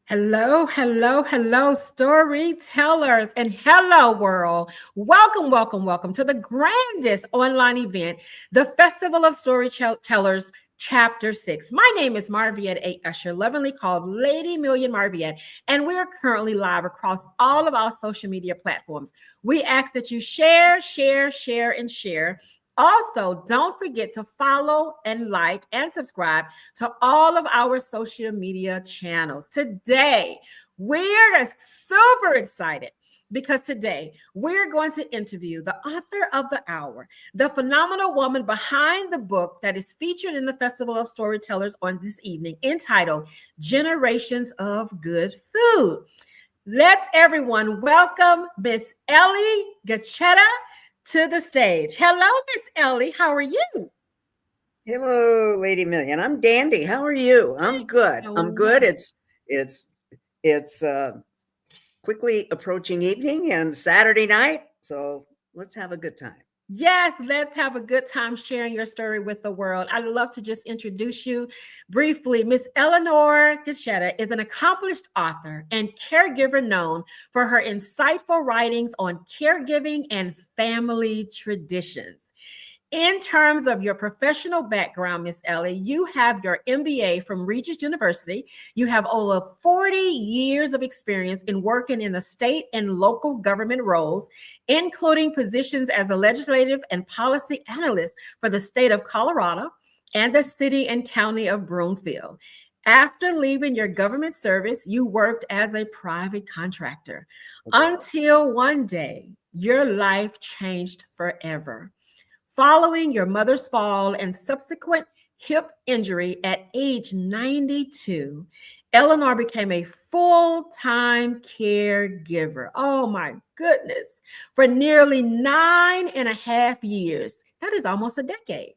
Hello, hello, hello, storytellers, and hello, world. Welcome, welcome, welcome to the grandest online event, the Festival of Storytellers, Chapter 6. My name is Marviette A. Usher, lovingly called Lady Million Marviette, and we are currently live across all of our social media platforms. We ask that you share, share, share, and share. Also, don't forget to follow and like and subscribe to all of our social media channels. Today, we're super excited because today we're going to interview the author of the hour, the phenomenal woman behind the book that is featured in the Festival of Storytellers on this evening, entitled Generations of Good Food. Let's everyone welcome Miss Ellie Gaccetta to the stage. Hello, Miss Ellie. How are you? Hello, Lady Million. I'm dandy. How are you? I'm good. So I'm good. wonderful. It's quickly approaching evening and Saturday night, so let's have a good time. Yes, let's have a good time sharing your story with the world. I'd love to just introduce you briefly. Miss Eleanor Gaccetta is an accomplished author and caregiver known for her insightful writings on caregiving and family traditions. In terms of your professional background, Miss Ellie, you have your MBA from Regis University. You have over 40 years of experience in working in the state and local government roles, including positions as a legislative and policy analyst for the state of Colorado and the city and county of Broomfield. After leaving your government service, you worked as a private contractor Okay. until one day your life changed forever. Following your mother's fall and subsequent hip injury at age 92, Eleanor became a full time caregiver. Oh my goodness. For nearly 9.5 years. That is almost a decade.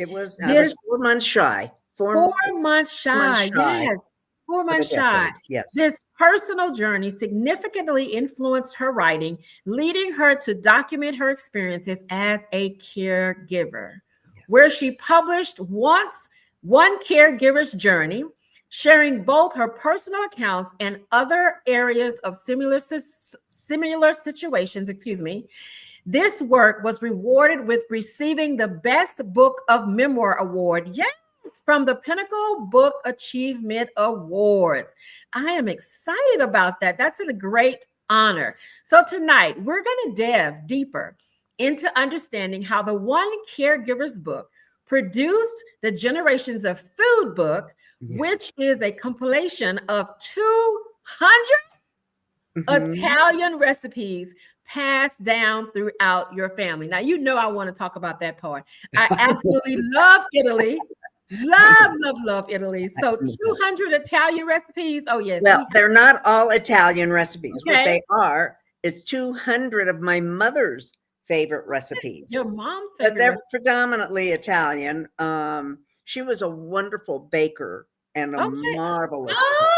I was This 4 months shy. Four Four months months shy. shy Yes, four of a months shy. decade. Yes. This personal journey significantly influenced her writing, leading her to document her experiences as a caregiver, Yes. where she published once One Caregiver's Journey, sharing both her personal accounts and other areas of similar situations, excuse me. This work was rewarded with receiving the Best Book of Memoir Award. Yes, from the Pinnacle Book Achievement Awards. I am excited about that. That's a great honor. So tonight we're going to delve deeper into understanding how the One Caregiver's book produced the Generations of Food book, Yeah. which is a compilation of 200 Hmm. Italian recipes passed down throughout your family. Now, you know, I want to talk about that part. I absolutely love Italy. Love, love, love Italy. So, 200 Italian recipes. Oh, yes, Well, we they're not all Italian recipes. have. What Okay. they are is 200 of my mother's favorite recipes, Your mom's but favorite they're recipe. predominantly Italian. She was a wonderful baker and a Okay. marvelous cook.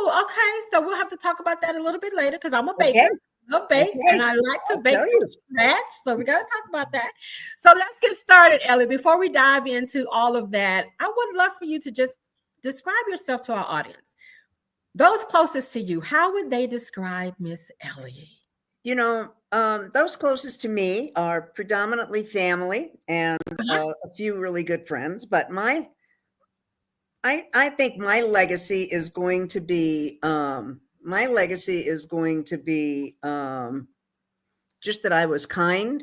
Oh, okay. So, we'll have to talk about that a little bit later because I'm a baker. Okay, I bake and okay, I like to I'll bake tell from you. scratch. So, we got to talk about that. So, let's get started, Ellie. Before we dive into all of that, I would love for you to just describe yourself to our audience. Those closest to you, how would they describe Miss Ellie? Those closest to me are predominantly family and Uh-huh. a few really good friends. But I think my legacy is going to be just that I was kind.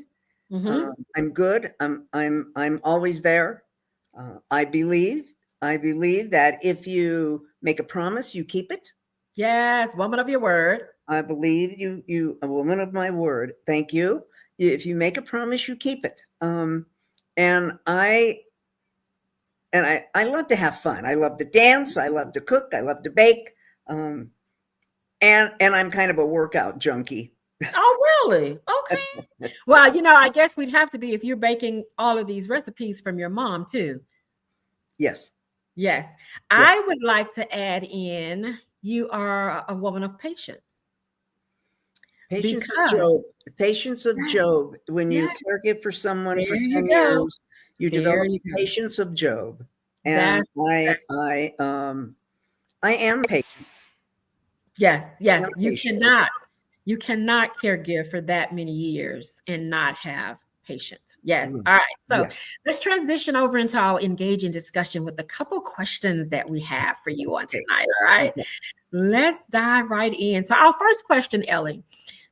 Mm-hmm. I'm good. I'm always there. I believe that if you make a promise, you keep it. Yes, woman of your word. I believe you a woman of my word. Thank you. If you make a promise, you keep it. And I love to have fun. I love to dance. I love to cook. I love to bake. Um, and I'm kind of a workout junkie. Oh, really? Okay. Well, I guess we'd have to be if you're baking all of these recipes from your mom, too. Yes, Yes. I yes. would like to add in you are a woman of patience Patience of Job. because, Patience of yes, Job. When you yes, caregive for someone for there you 10 go. years, you There develop you the go. patience of Job. And That's I am patient. Yes, yes. No patience. You cannot caregive for that many years and not have patience. Yes. All Yes. right. So Yes. let's transition over into our engaging discussion with a couple questions that we have for you on Okay. tonight. All right. Okay. Let's dive right in. So our first question, Ellie,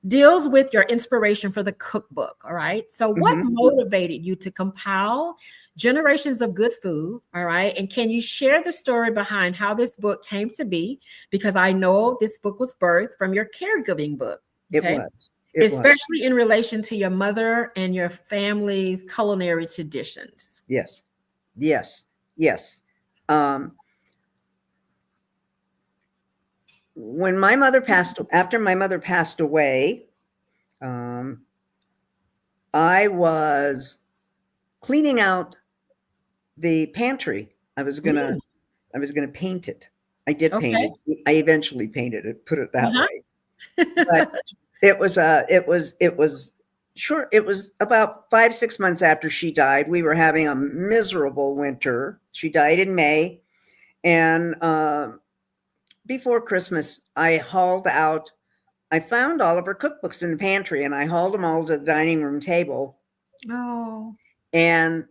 deals with your inspiration for the cookbook. All right. So, what Mhm. motivated you to compile generations of good food? All right. And can you share the story behind how this book came to be? Because I know this book was birthed from your caregiving book. It Okay. was. It was. Especially in relation to your mother and your family's culinary traditions. Yes. Yes. Yes. Um, when my mother passed, after my mother passed away, um, I was cleaning out the pantry. Mm, I was gonna paint it. I did paint okay. it. I eventually painted it, put it that Uh-huh. way. But it was short. It was about 5, 6 months after she died. We were having a miserable winter. She died in May, and before Christmas, I found all of her cookbooks in the pantry, and I hauled them all to the dining room table Oh. and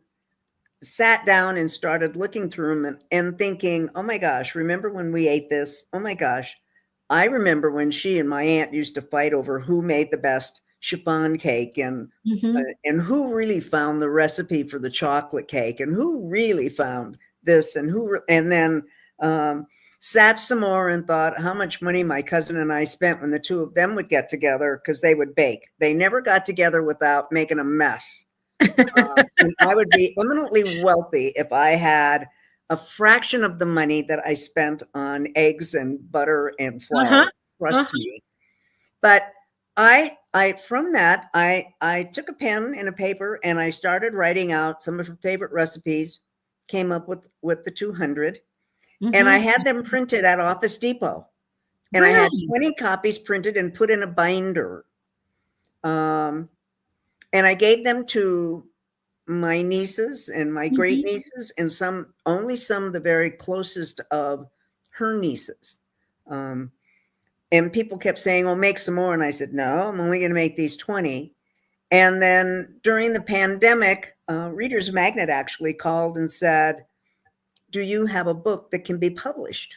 sat down and started looking through them and thinking, oh my gosh, remember when we ate this? Oh my gosh. I remember when she and my aunt used to fight over who made the best chiffon cake Hmm. and who really found the recipe for the chocolate cake and who really found this and then um, sat some more and thought how much money my cousin and I spent when the two of them would get together because they would bake. They never got together without making a mess. And I would be eminently wealthy if I had a fraction of the money that I spent on eggs and butter and flour. Uh-huh. Trust Uh-huh. me. But I from that I took a pen and a paper and I started writing out some of her favorite recipes. Came up with the 200, and I Hmm. had them printed at Office Depot. And I had Really? 20 copies printed and put in a binder. Um, and I gave them to my nieces and my great Mhm. nieces and some of the very closest of her nieces. Um, and people kept saying, well, make some more. And I said, no, I'm only going to make these 20. And then during the pandemic, Reader's Magnet actually called and said, do you have a book that can be published?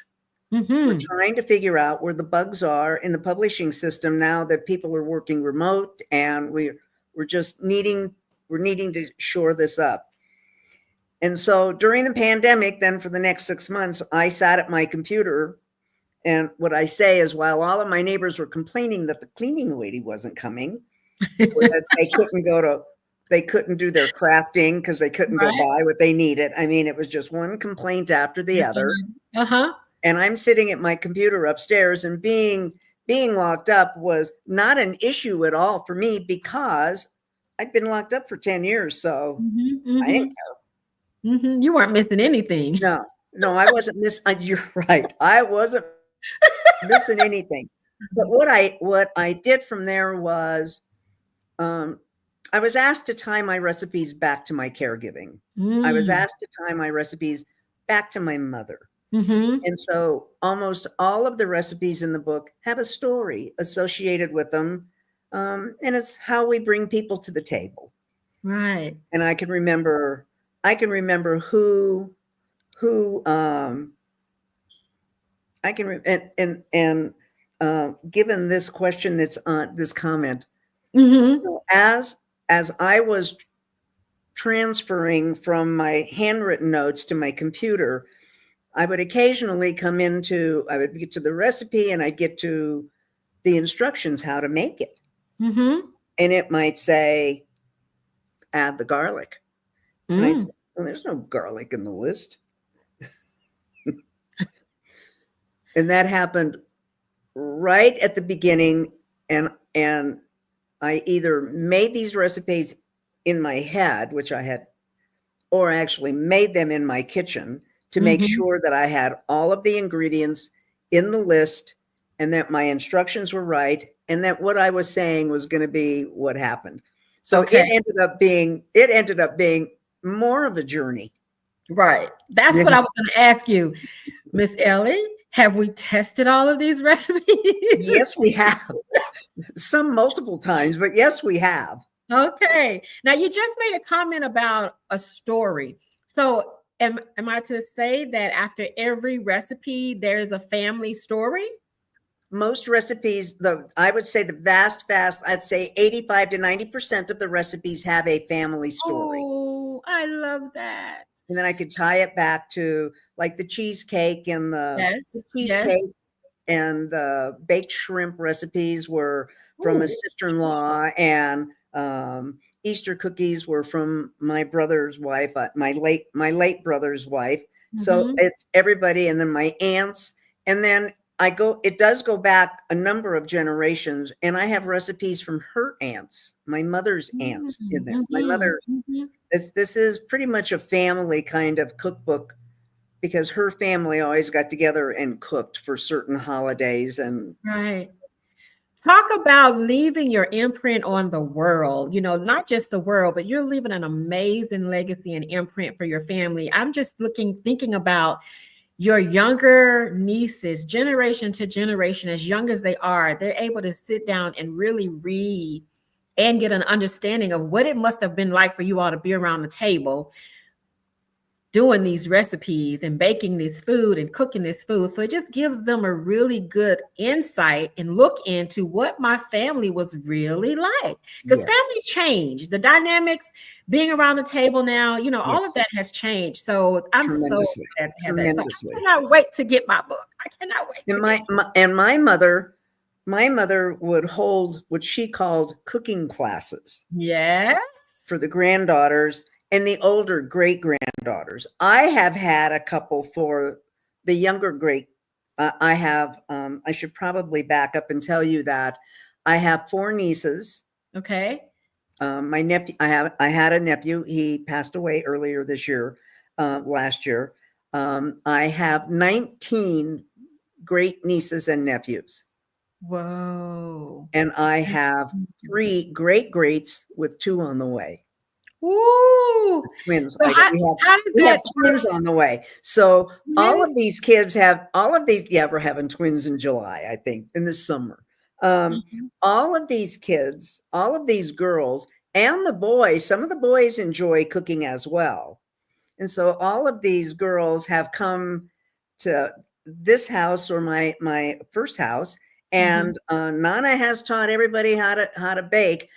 We're Mhm. trying to figure out where the bugs are in the publishing system now that people are working remote, and we're just needing to shore this up. And so during the pandemic, then for the next 6 months, I sat at my computer. And what I say is, while all of my neighbors were complaining that the cleaning lady wasn't coming, or that they couldn't do their crafting because they couldn't go Right? buy what they needed. I mean, it was just one complaint after the other. Uh-huh. And I'm sitting at my computer upstairs, and being locked up was not an issue at all for me because I'd been locked up for 10 years. So Mhm, I didn't. mhm, mhm. You weren't missing anything. No, no, I wasn't you're right. I wasn't missing anything. But what I did from there was, um, I was asked to tie my recipes back to my caregiving. I was Mm. asked to tie my recipes back to my mother. Mhm. And so almost all of the recipes in the book have a story associated with them. And it's how we bring people to the table. Right. And I can remember who I can re- and given this question that's on this comment, Mhm. so as I was transferring from my handwritten notes to my computer, I would occasionally I would get to the recipe and I'd get to the instructions how to make it. Mhm. And it might say, add the garlic. And I'd Mm. say, well, there's no garlic in the list. And that happened right at the beginning. And I either made these recipes in my head, which I had, or actually made them in my kitchen to make Mhm. sure that I had all of the ingredients in the list and that my instructions were right and that what I was saying was going to be what happened. So Okay. it ended up being more of a journey. Right. That's Yeah. what I was gonna ask you, Miss Ellie. Have we tested all of these recipes? Yes, we have. Some multiple times, but yes, we have. Okay. Now you just made a comment about a story. So am I to say that after every recipe there's a family story? Most recipes, I would say I'd say 85 to 90% of the recipes have a family story. Oh, I love that. And then I could tie it back to like the cheesecake and the Yes. Yes. cheesecake and the baked shrimp recipes were from a Ooh. sister-in-law, and Easter cookies were from my brother's wife, my late brother's wife. So Mhm. it's everybody, and then my aunts, and then it does go back a number of generations, and I have recipes from her aunts, my mother's aunts in there. My Mhm. mother, Mhm. this is pretty much a family kind of cookbook, because her family always got together and cooked for certain holidays. And Right. Talk about leaving your imprint on the world, not just the world, but you're leaving an amazing legacy and imprint for your family. I'm just thinking about your younger nieces, generation to generation, as young as they are, they're able to sit down and really read and get an understanding of what it must have been like for you all to be around the table doing these recipes and baking this food and cooking this food. So it just gives them a really good insight and look into what my family was really like. Because yes, families change. The dynamics being around the table now, all of yes, that has changed. So I'm so tremendously, glad to have that. So I tremendously. cannot wait to get my book. I cannot wait And to get my mother would hold what she called cooking classes Yes. for the granddaughters and the older great granddaughters. I have had a couple for the younger great. I have. I should probably back up and tell you that I have 4 nieces. Okay. My nephew, I had a nephew. He passed away earlier this year, last year. I have 19 great nieces and nephews, Whoa. and I have 3 great greats with 2 on the way. Ooh. Twins. So how does We have that twins on the way. So all of twins? these kids have all of these. Yeah, we're having twins in July, I think, in the summer. Mhm. All of these kids, all of these girls, and the boys. Some of the boys enjoy cooking as well, and so all of these girls have come to this house, or my first house, Mhm. and Nana has taught everybody how to bake.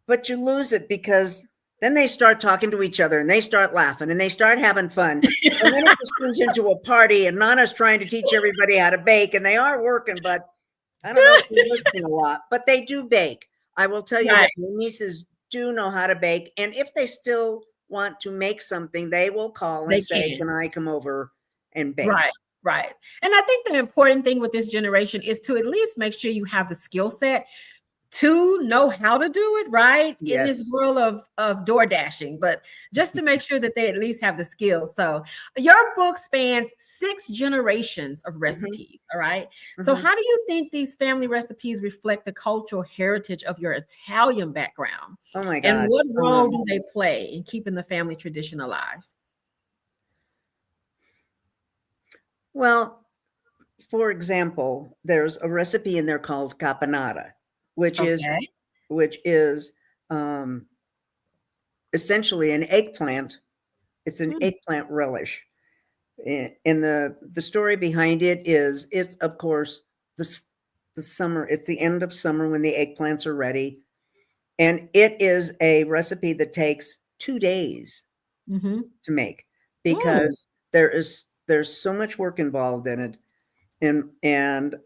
But you lose it, because then they start talking to each other and they start laughing and they start having fun. And then it just turns into a party, and Nana's trying to teach everybody how to bake, and they are working, but I don't know if they're listening a lot, but they do bake. I will tell you Right. that my nieces do know how to bake. And if they still want to make something, they will call and They say, can. "Can I come over and bake?" Right, right. And I think the important thing with this generation is to at least make sure you have the skill set to know how to do it, right? In this Yes. world of door dashing, but just to make sure that they at least have the skills. So your book spans 6 generations of Hmm. recipes, all right? So Hmm. how do you think these family recipes reflect the cultural heritage of your Italian background? Oh my And gosh. what role do they play in keeping the family tradition alive? Well, for example, there's a recipe in there called caponata, which is Okay. which is um, essentially an eggplant. It's an Mm, eggplant relish. And the story behind it is, it's of course the summer. It's the end of summer when the eggplants are ready, and it is a recipe that takes 2 days mhm. to make, Mm, because there's so much work involved in it. And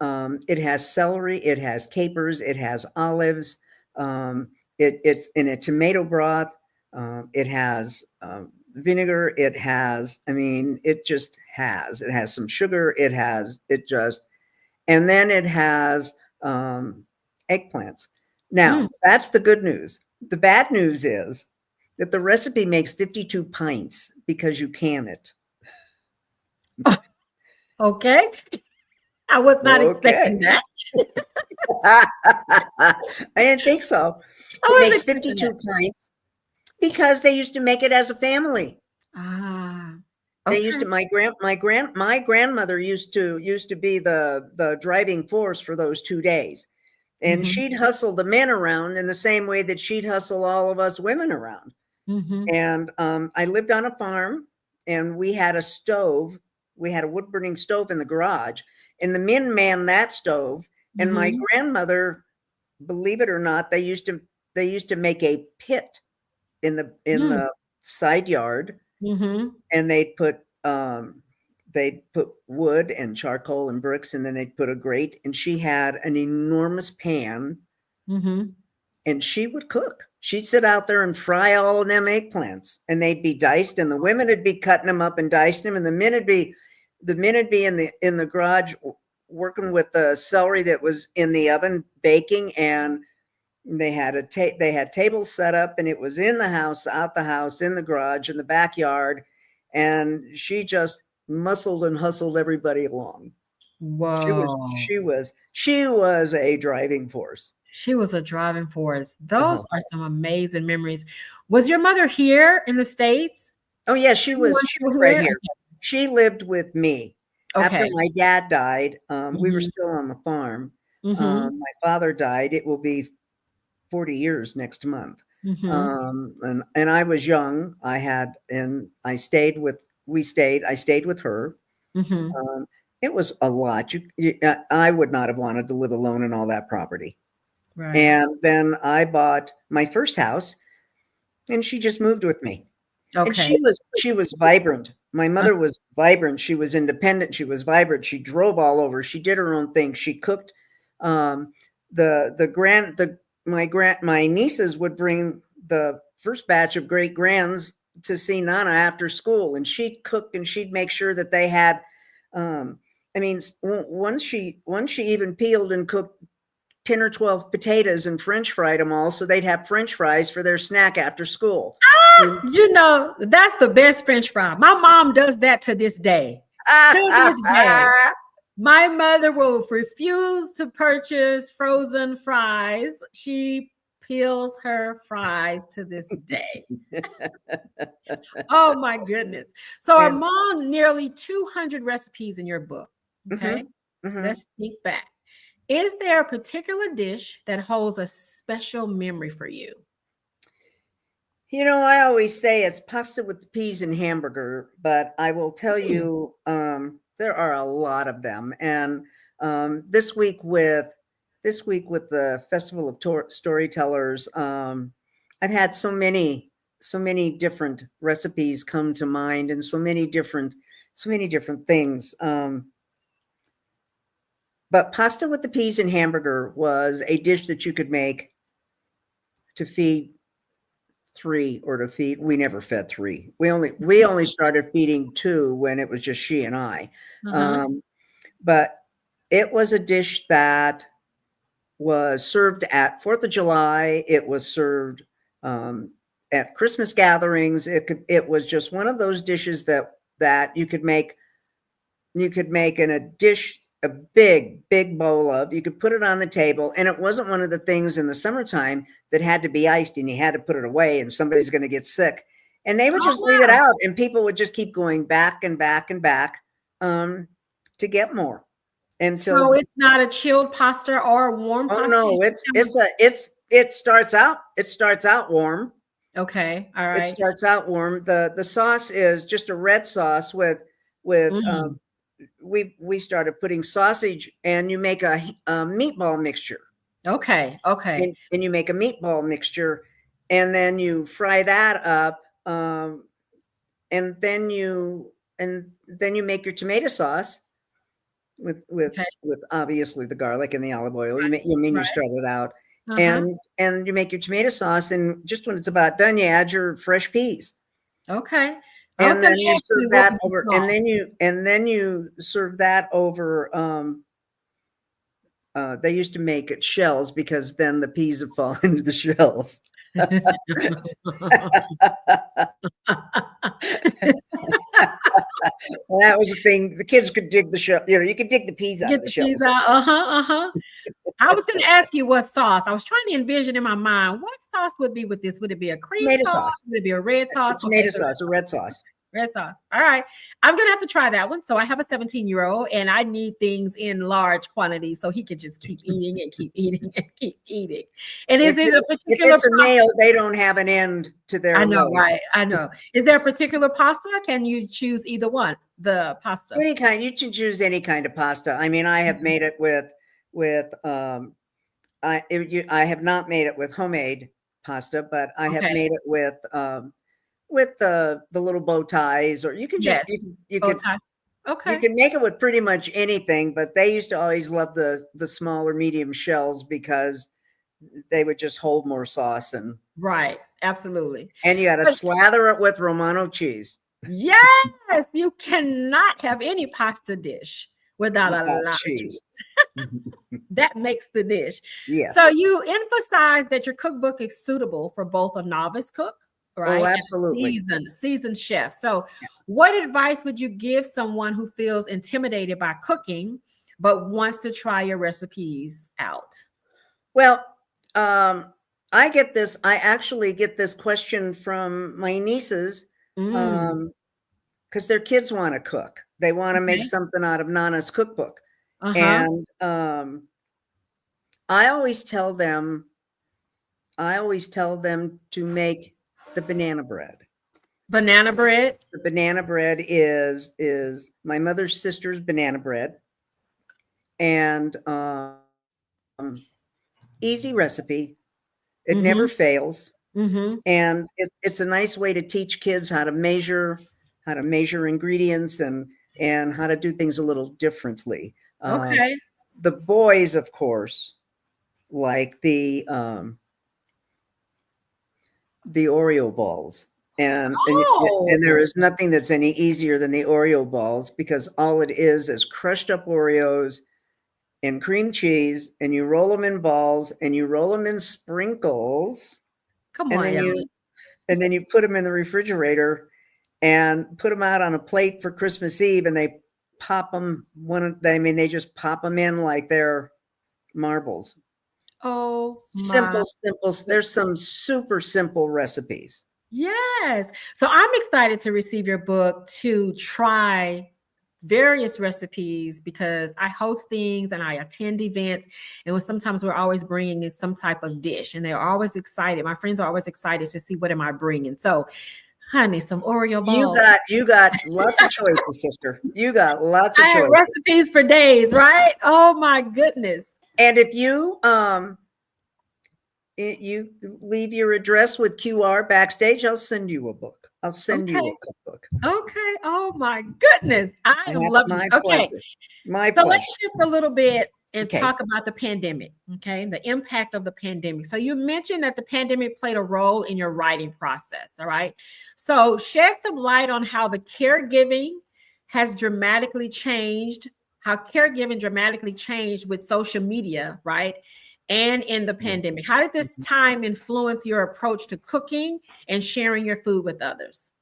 it has celery, it has capers, it has olives, it's in a tomato broth, it has vinegar, it has, I mean, it has some sugar, and then it has eggplants. mm. Now, that's the good news. The bad news is that the recipe makes 52 pints because you can it. Okay. I was not Okay. expecting that. I didn't think so. I It was makes expecting that. 52 pints because they used to make it as a family. Ah. They Okay. used to my grandmother used to be the driving force for those 2 days. And Mm-hmm. she'd hustle the men around in the same way that she'd hustle all of us women around. Mm-hmm. And I lived on a farm, and we had a stove. We had a wood burning stove in the garage, and the men manned that stove. And my Mm-hmm. grandmother, believe it or not, they used to make a pit in the side yard, Mm-hmm. and they'd put wood and charcoal and bricks, and then they'd put a grate, and she had an enormous pan, Mm-hmm. and she would cook. She'd sit out there and fry all of them eggplants, and they'd be diced, and the women would be cutting them up and dicing them, and the men would be in the garage working with the celery that was in the oven baking, and they had tables set up, and it was in the house, out the house, in the garage, in the backyard, and she just muscled and hustled everybody along. She was Whoa. she was she was a driving force. She was a driving force. Those Uh-huh. are some amazing memories. Was your mother here in the States? Oh yeah, she You was were she was still right here? here. She lived with me. After Okay. my dad died, we were Mhm. still on the farm. Mhm. My father died. It will be 40 years next month. Mhm. And I was young. I stayed with her. Mhm. Um, it was a lot. I would not have wanted to live alone in all that property. Right. And then I bought my first house, and she just moved with me. And Okay. she was vibrant. My Uh, mother was vibrant. She was independent. She was vibrant. She drove all over. She did her own thing. She cooked. Um, the grand the my nieces would bring the first batch of great grands to see Nana after school, and she'd cook, and she'd make sure that they had. Um, I mean, once she even peeled and cooked 10 or 12 potatoes and French fried them all, so they'd have French fries for their snack after school. that's the best French fry. My mom does that to this day. To this day. My mother will refuse to purchase frozen fries. She peels her fries to this day. Oh my goodness. So And among nearly 200 recipes in your book, okay, mhm, mhm. let's think back. Is there a particular dish that holds a special memory for you? I always say it's pasta with peas and hamburger, but I will tell Hmm. you, there are a lot of them. And this week with the Festival of Storytellers, I've had so many different recipes come to mind, and so many different things. But pasta with the peas and hamburger was a dish that you could make to feed three, or to feed. We never fed three. We only started feeding two when it was just she and I. Uh-huh. But it was a dish that was served at Fourth of July. It was served at Christmas gatherings. It was just one of those dishes that you could make. You could make in a dish, a big bowl of. You could put it on the table, and it wasn't one of the things in the summertime that had to be iced, and you had to put it away, and somebody's going to get sick. And they would Oh just leave it wow. out, and people would just keep going back and back and back, to get more So until. it's not a chilled pasta or a warm Oh pasta? no, it starts out warm. Okay. All It right. starts out warm. The sauce is just a red sauce with Mm. we started putting sausage, and you make a meatball mixture, Okay. Okay. and you make a meatball mixture, and then you fry that up, and then you make your tomato sauce with with Okay. with obviously the garlic and the olive oil. Right. You Right. start it out, Uh-huh. and you make your tomato sauce, and just when it's about done, you add your fresh peas. Okay. I was And going then to you ask you serve what that was the over, and sauce. then you serve that over. They used to make it shells, because then the peas would fall into the shells. And that was the thing. The kids could dig the shell. You could dig the peas out Get of the the peas shells. out. Uh-huh. Uh-huh. I was going to ask you what sauce. I was trying to envision in my mind what sauce would be with this. Would it be a cream Tomato sauce? sauce, Would it be a red a sauce? Okay, tomato so sauce, a red sauce. Red sauce. All right. I'm going to have to try that one. So I have a 17-year-old and I need things in large quantities so he can just keep eating and keep eating and keep eating. And is it a If particular it's a pasta? male, they don't have an end to I their know, road. right? I know. Is there a particular pasta? Can you choose either one? The pasta. Any kind, you can choose any kind of pasta. I mean, I have made it with I have not made it with homemade pasta, but I have Okay. made it with the little bow ties, or you can just Yes. you Bow could tie. you Okay. can make it with pretty much anything. But they used to always love the small or medium shells because they would just hold more sauce, Right. Absolutely. and you got to But slather it with Romano cheese yes, you cannot have any pasta dish without a without lot of cheese. cheese. That makes the dish. So Yes. you emphasize that your cookbook is suitable for both a novice cook, Oh, right, and absolutely. seasoned chef. So what advice would you give someone who feels intimidated by cooking but wants to try your recipes out? Well, I actually get this question from my nieces, Mm, because their kids want to cook. They want to make okay. something out of Nana's cookbook. Uh-huh. And I always tell them, to make the banana bread. Banana bread. The banana bread is my mother's sister's banana bread, and easy recipe. It never Mm-hmm. fails. Mm-hmm. And it's a nice way to teach kids how to measure ingredients, and how to do things a little differently. Okay. The boys, of course, like the Oreo balls, and there Oh, is nothing that's any easier than the Oreo balls, because all it is crushed up Oreos and cream cheese, and you roll them in balls, and you roll them in sprinkles, come and on, then Ellie. you put them in the refrigerator and put them out on a plate for Christmas Eve, and they pop them they just pop them in like they're marbles. Oh my. Simple. There's some super simple recipes. Yes. So I'm excited to receive your book to try various recipes because I host things and I attend events. And sometimes we're always bringing in some type of dish and they're always excited. My friends are always excited to see what am I bringing. So, honey, some Oreo balls. You got lots of choices, sister. You got lots of I have choices. recipes for days, right? Oh my goodness. And if you leave your address with QR backstage, I'll send you a book. I'll send you Okay. a cookbook. Okay. Oh my goodness. I am That's loving my it. Okay. pleasure. My So pleasure. let's shift a little bit and Okay. talk about the pandemic, okay? The impact of the pandemic. So you mentioned that the pandemic played a role in your writing process, all right? So shed some light on how the caregiving has dramatically changed, how caregiving dramatically changed with social media, right? And in the pandemic. How did this time influence your approach to cooking and sharing your food with others?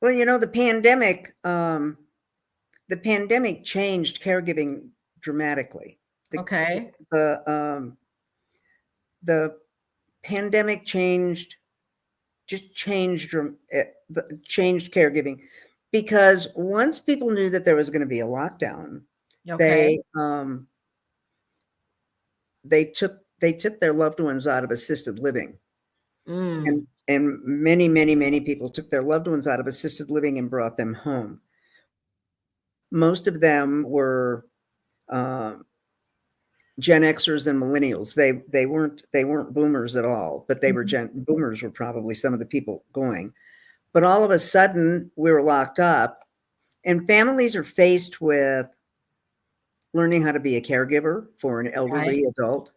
Well, the pandemic changed caregiving dramatically. The Okay. the the pandemic changed caregiving, because once people knew that there was going to be a lockdown, Okay. they they took their loved ones out of assisted living, Mm, and many people took their loved ones out of assisted living and brought them home. Most of them were um, Gen Xers and millennials. They weren't boomers at all, but they were mhm. boomers were probably some of the people going. But all of a sudden, we were locked up, and families are faced with learning how to be a caregiver for an Right. elderly adult,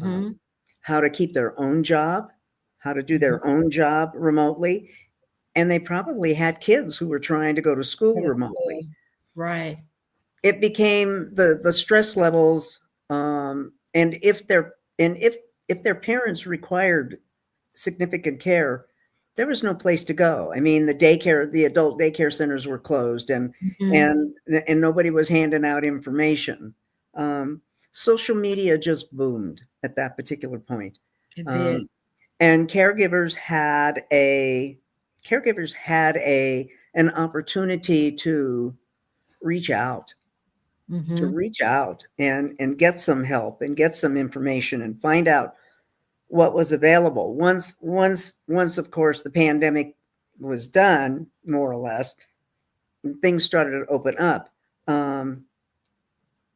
um, Mhm. how to keep their own job, how to do Mhm. their own job remotely, and they probably had kids who were trying to go to school Go to school. remotely. Right. It became the stress levels, and if their parents required significant care, there was no place to go. I mean, the adult daycare centers were closed, Mhm. and nobody was handing out information. Um, Social media just boomed at that particular point. It did. Um, and caregivers had caregivers had an opportunity to reach out, and get some help and get some information and find out what was available. Once, of course, the pandemic was done, more or less, things started to open up.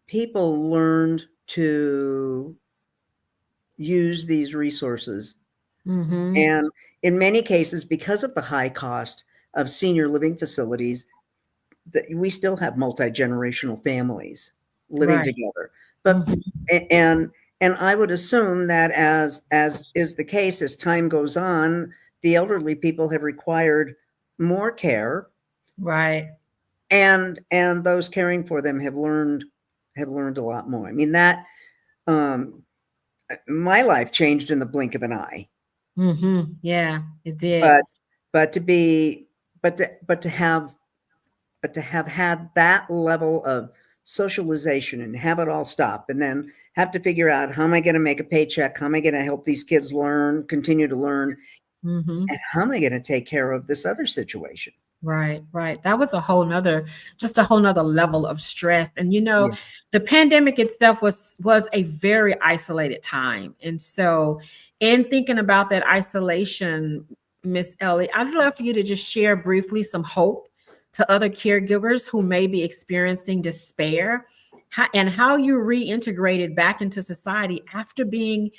People learned to use these resources. And in many cases, because of the high cost of senior living facilities, that we still have multi-generational families living together. But and I would assume that as is the case, as time goes on, the elderly people have required more care. Right. And those caring for them have learned a lot more. I mean, that my life changed in the blink of an eye. Yeah, it did. But to have had that level of socialization and have it all stop, and then have to figure out, how am I going to make a paycheck? How am I going to help these kids continue to learn? And how am I going to take care of this other situation? Right. That was a whole nother level of stress. And Yes. the pandemic itself was a very isolated time. And so, in thinking about that isolation, Miss Ellie, I'd love for you to just share briefly some hope to other caregivers who may be experiencing despair, and how you reintegrated back into society after being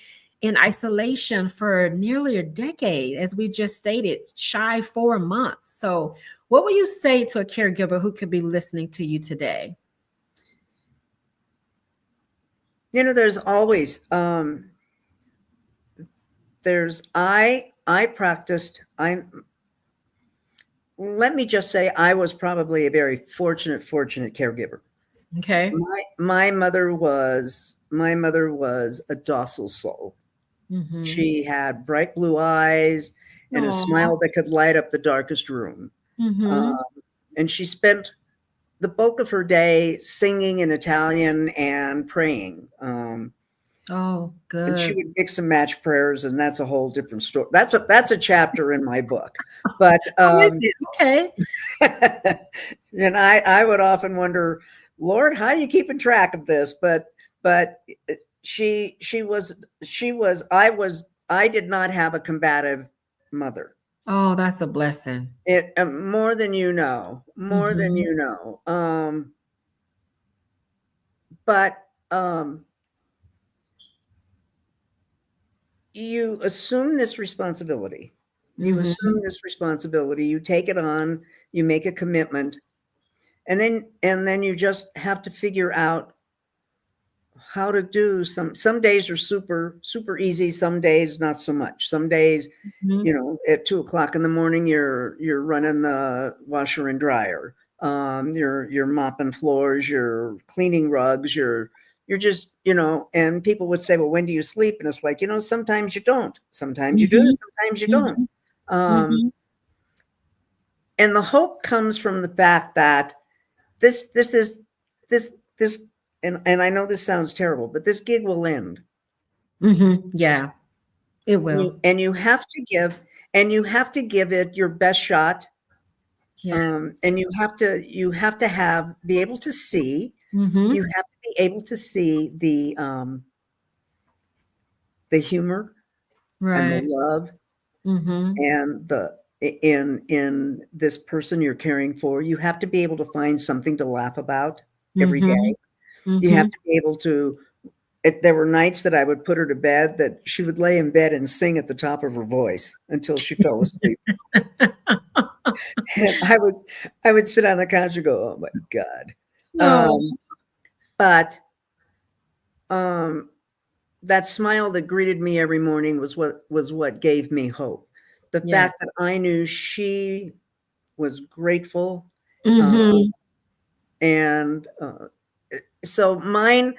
in isolation for nearly a decade, as we just stated, shy 4 months. So what will you say to a caregiver who could be listening to you today? There's always, let me just say, I was probably a very fortunate caregiver. Okay. My mother was a docile soul. She had bright blue eyes and a smile that could light up the darkest room. And she spent the bulk of her day singing in Italian and praying. Oh, good. And she would mix and match prayers, and that's a whole different story. That's a chapter in my book. But okay. And I would often wonder, Lord, how are you keeping track of this? But I did not have a combative mother. Oh, that's a blessing. It more than you know. But you assume this responsibility. You take it on, you make a commitment, and then you just have to figure out how to do some days are super easy, some days not so much. Some days, at 2:00 in the morning, you're running the washer and dryer. You're mopping floors, you're cleaning rugs, you're just, and people would say, well, when do you sleep? And it's like, sometimes you don't, sometimes you do, sometimes you don't. And the hope comes from the fact that this and I know this sounds terrible, but this gig will end. Yeah, it will. And you have to give it your best shot. Yeah. And you have to be able to see. You have to be able to see the humor, and the love, and in this person you're caring for. You have to be able to find something to laugh about every day. You have to be able to. There were nights that I would put her to bed that she would lay in bed and sing at the top of her voice until she fell asleep. And I would sit on the couch and go, oh my God. But that smile that greeted me every morning was what gave me hope. The fact that I knew she was grateful. And so mine,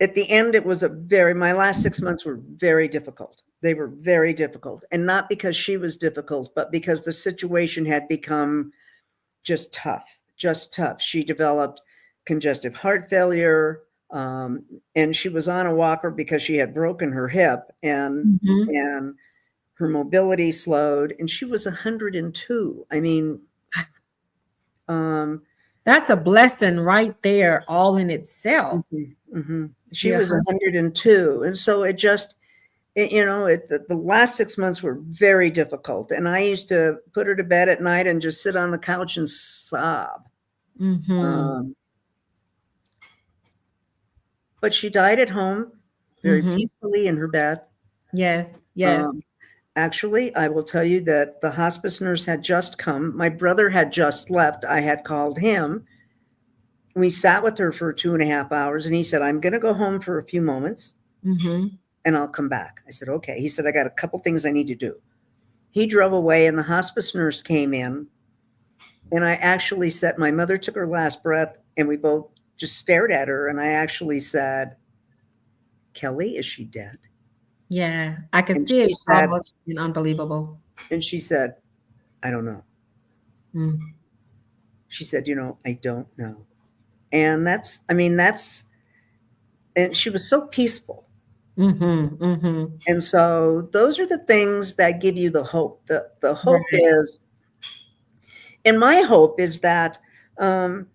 at the end, it was my last 6 months were very difficult. They were very difficult. And not because she was difficult, but because the situation had become just tough. She developed congestive heart failure. And she was on a walker because she had broken her hip. And Her mobility slowed, and she was 102. I mean, that's a blessing right there, all in itself. She was 102. And so it just, the last 6 months were very difficult. And I used to put her to bed at night and just sit on the couch and sob. But she died at home very peacefully in her bed. Yes. Actually, I will tell you that the hospice nurse had just come. My brother had just left. I had called him. We sat with her for 2.5 hours, and he said, I'm going to go home for a few moments, and I'll come back. I said, okay. He said, I got a couple things I need to do. He drove away, and the hospice nurse came in, and I actually said, my mother took her last breath, and we both just stared at her, and I actually said, Kelly, is she dead? Yeah, I can see it almost unbelievable. And she said, I don't know. She said, I don't know. And and she was so peaceful. And so those are the things that give you the hope. The hope is, and my hope is that young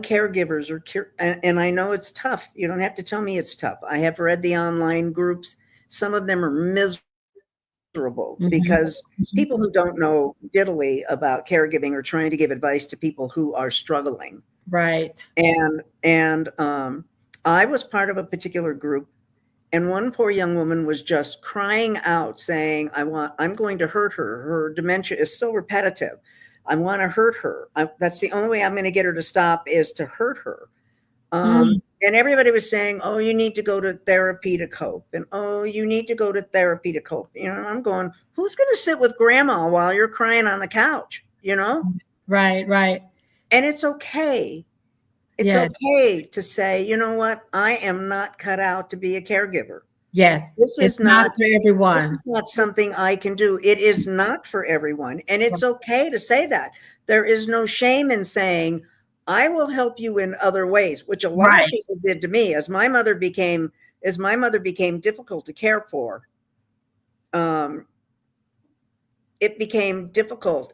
caregivers and I know it's tough. You don't have to tell me it's tough. I have read the online groups. Some of them are miserable because people who don't know diddly about caregiving are trying to give advice to people who are struggling. Right. And I was part of a particular group, and one poor young woman was just crying out saying, I'm going to hurt her. Her dementia is so repetitive. I want to hurt her. That's the only way I'm going to get her to stop is to hurt her. And everybody was saying, oh, you need to go to therapy to cope. And, oh, you need to go to therapy to cope. And I'm going, who's going to sit with grandma while you're crying on the couch? Right. And it's okay. It's okay to say, you know what? I am not cut out to be a caregiver. Yes. This is not for everyone. This is not something I can do. It is not for everyone. And it's okay to say that. There is no shame in saying, I will help you in other ways, which a lot of people did to me as my mother became difficult to care for. It became difficult.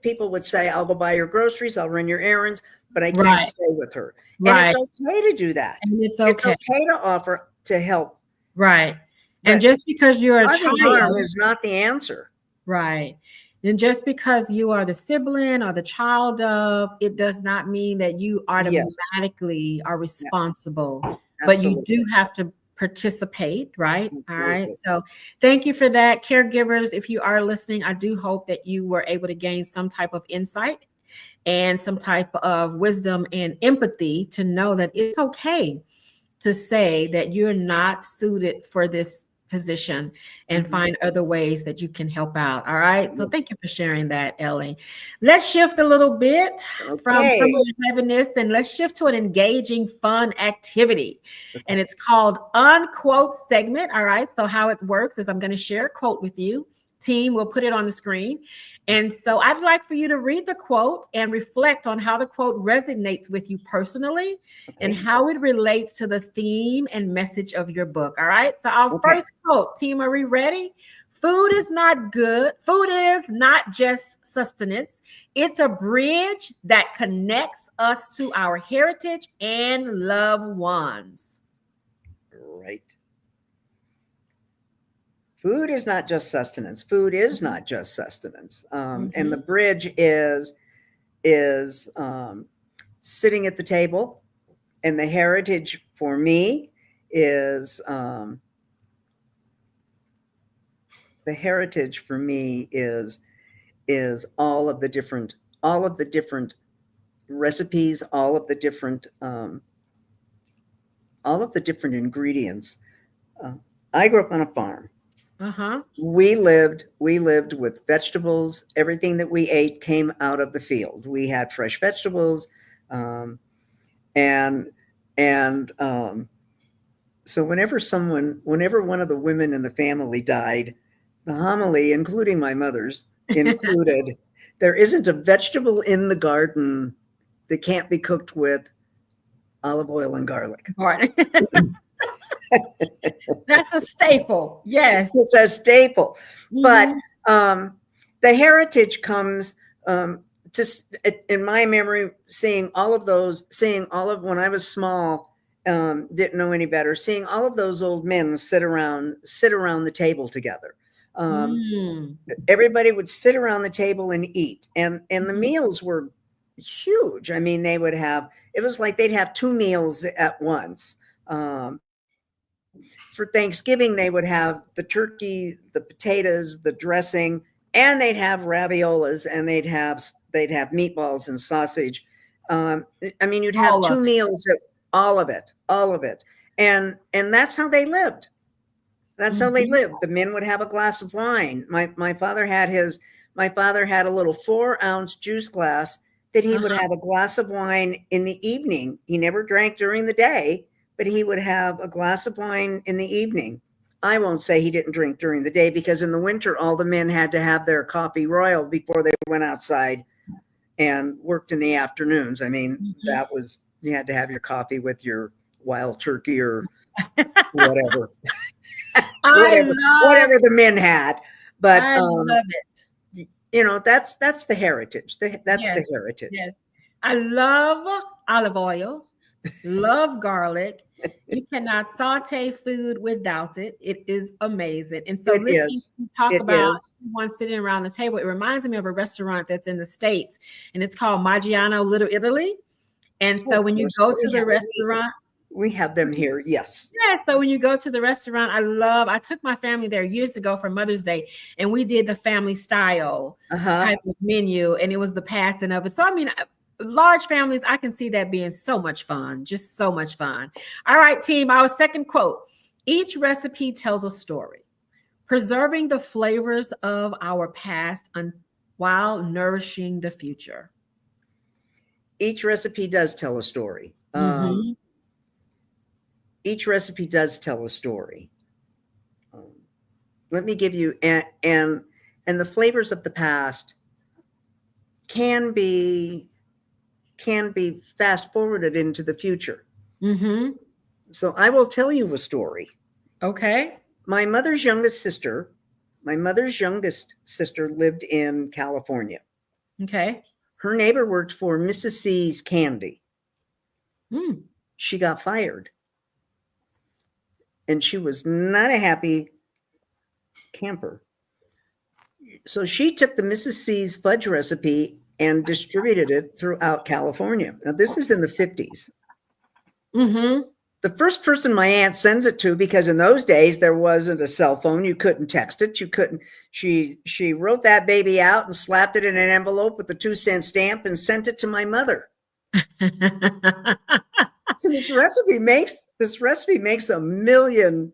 People would say, I'll go buy your groceries, I'll run your errands, but I can't stay with her. And it's okay to do that. And it's okay to offer to help. Right. And just because you're a child is not the answer. Right. And just because you are the sibling or the child of, it does not mean that you automatically are responsible, but you do have to participate, right? All right. So thank you for that. Caregivers, if you are listening, I do hope that you were able to gain some type of insight and some type of wisdom and empathy to know that it's okay to say that you're not suited for this position and find other ways that you can help out. All right. So thank you for sharing that, Ellie. Let's shift a little bit from some of the heaviness and let's shift to an engaging, fun activity. And it's called Unquote segment. All right. So how it works is I'm going to share a quote with you. Team will put it on the screen. And so I'd like for you to read the quote and reflect on how the quote resonates with you personally and how it relates to the theme and message of your book. All right. So our first quote, team, are we ready? Food is not good. Food is not just sustenance. It's a bridge that connects us to our heritage and loved ones. Right. Food is not just sustenance. Food is not just sustenance. And the bridge is sitting at the table. And the heritage for me is all of the different recipes, all of the different ingredients. I grew up on a farm. We lived with vegetables. Everything that we ate came out of the field. We had fresh vegetables, and so whenever one of the women in the family died, the homily, including my mother's, included, there isn't a vegetable in the garden that can't be cooked with olive oil and garlic. That's a staple. Yes. It's a staple. But Mhm. the heritage comes in my memory, seeing all of when I was small, didn't know any better, seeing all of those old men sit around the table together. Mm. Everybody would sit around the table and eat, and the Mhm. meals were huge. I mean, it was like they'd have two meals at once. For Thanksgiving, they would have the turkey, the potatoes, the dressing, and they'd have raviolas, and they'd have meatballs and sausage. I mean, you'd have All of two it. meals, all of it, and that's how they lived. That's how they Mhm. lived. The men would have a glass of wine. My father had a little 4-ounce juice glass that he would Uh-huh. have a glass of wine in the evening. He never drank during the day, but he would have a glass of wine in the evening. I won't say he didn't drink during the day, because in the winter, all the men had to have their coffee royal before they went outside and worked in the afternoons. I mean, Mhm. you had to have your coffee with your wild turkey or whatever, I love whatever the men had. But I love it. that's the heritage. That's Yes. the heritage. Yes. I love olive oil. Love garlic. You cannot saute food without it. It is amazing. And so It listening is. to you talk It about is. everyone sitting around the table, it reminds me of a restaurant that's in the States, and it's called Maggiano Little Italy. And Oh, so of when you course. go to the restaurant, We have them here. Yes. yeah, so when you go to the restaurant, I took my family there years ago for Mother's Day, and we did the family style Uh-huh. type of menu, and it was the passing of it. So I mean, large families, I can see that being so much fun, just so much fun. All right, team, our second quote. Each recipe tells a story, preserving the flavors of our past while nourishing the future. Each recipe does tell a story. Mhm. Each recipe does tell a story. Um, Let me give you and the flavors of the past can be fast forwarded into the future. Mhm. So I will tell you a story. Okay. My mother's youngest sister, lived in California. Okay. Her neighbor worked for Mrs. C's Candy. Mm. She got fired, and she was not a happy camper. So she took the Mrs. C's fudge recipe and distributed it throughout California. Now, this is in the 50s. Mhm. The first person my aunt sends it to, because in those days there wasn't a cell phone, you couldn't text it, you couldn't. She wrote that baby out and slapped it in an envelope with a 2-cent stamp and sent it to my mother. And this recipe makes a million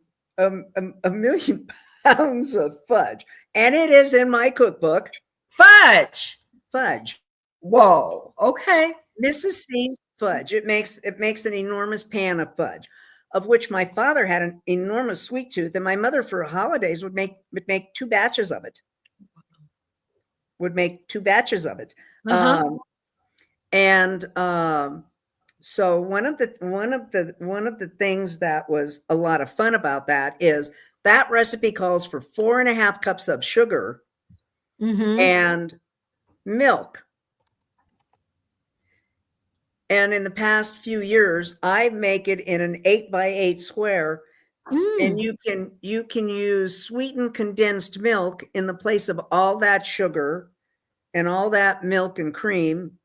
pounds of fudge, and it is in my cookbook. Fudge. Fudge. Whoa. Okay. Mrs. C's fudge. It makes an enormous pan of fudge, of which my father had an enormous sweet tooth, and my mother for holidays would make two batches of it. Would make two batches of it. Uh-huh. And So one of the things that was a lot of fun about that is that recipe calls for 4.5 cups of sugar Mm-hmm. and milk. And in the past few years, I make it in an 8x8 square, and Mm. you can use sweetened condensed milk in the place of all that sugar and all that milk and cream,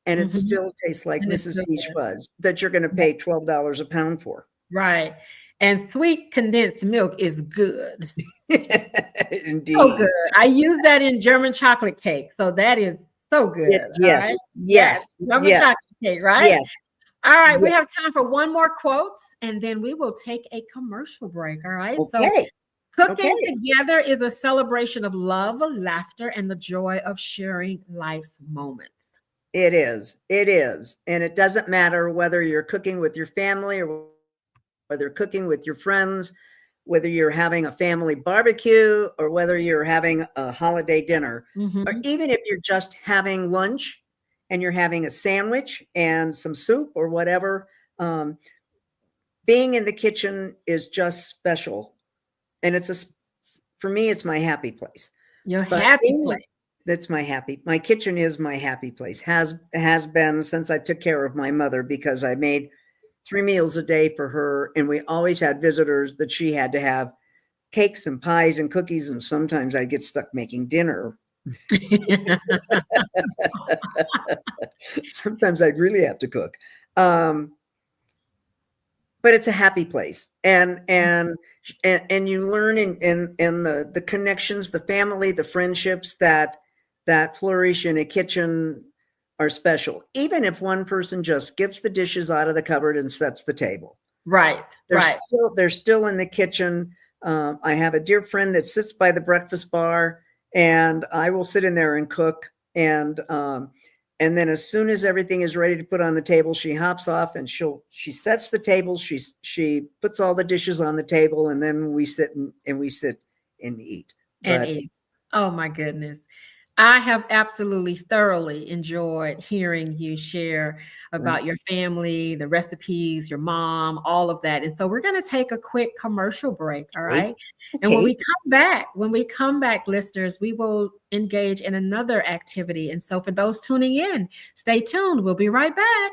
and it Mm-hmm. still tastes like And it's Mrs. so Beach good. fudge that you're going to Yeah. pay $12 a pound for. Right. And sweet condensed milk is good. So good. Indeed. I use that in German chocolate cake. So that is so good. All right. Yes, Yes. yes, German yes, chocolate cake, right? yes, All right. We yes. have time for one more quotes and then we will take a commercial break. All right. So Okay, okay. cooking together is a celebration of love, laughter, and the joy of sharing life's moments. It is. It is. And it doesn't matter whether you're cooking with your family or whether you're cooking with your friends, whether you're having a family barbecue or whether you're having a holiday dinner, or Mhm. even if you're just having lunch and you're having a sandwich and some soup or whatever. Um, being in the kitchen is just special. And for me, it's my happy place. Your happy place. My kitchen is my happy place. Has been since I took care of my mother, because I made 3 meals a day for her. And we always had visitors that she had to have cakes and pies and cookies. And sometimes I get stuck making dinner. Sometimes I'd really have to cook. But it's a happy place. And you learn in the connections, the family, the friendships that flourish in a kitchen are special. Even if one person just gets the dishes out of the cupboard and sets the table. Right. They're still in the kitchen. I have a dear friend that sits by the breakfast bar, and I will sit in there and cook. And then as soon as everything is ready to put on the table, she hops off and she sets the table. She puts all the dishes on the table, and then we sit and eat. Oh my goodness. I have absolutely thoroughly enjoyed hearing you share about your family, the recipes, your mom, all of that. And so we're going to take a quick commercial break. All right. Okay. And when we come back, listeners, we will engage in another activity. And so for those tuning in, stay tuned. We'll be right back.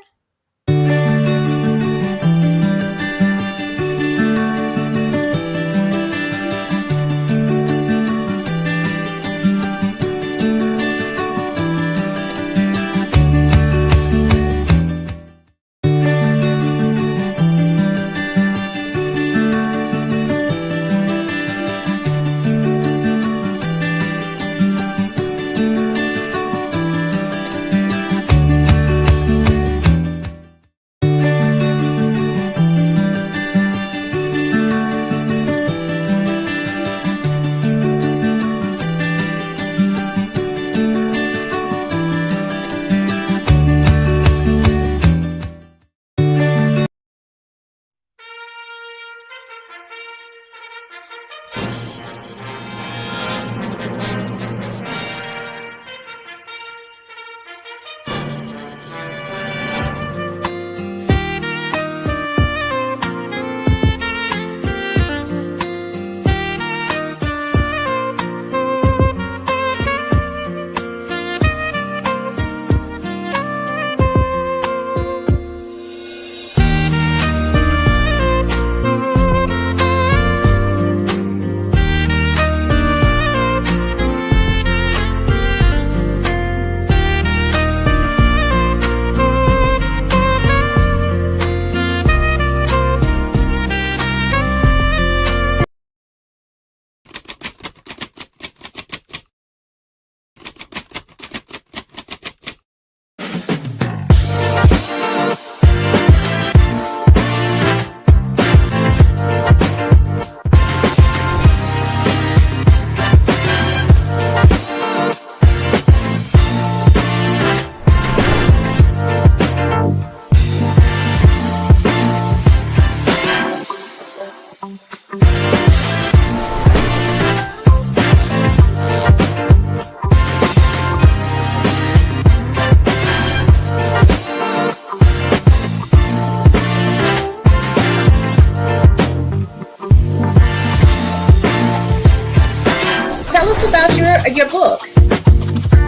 Your book.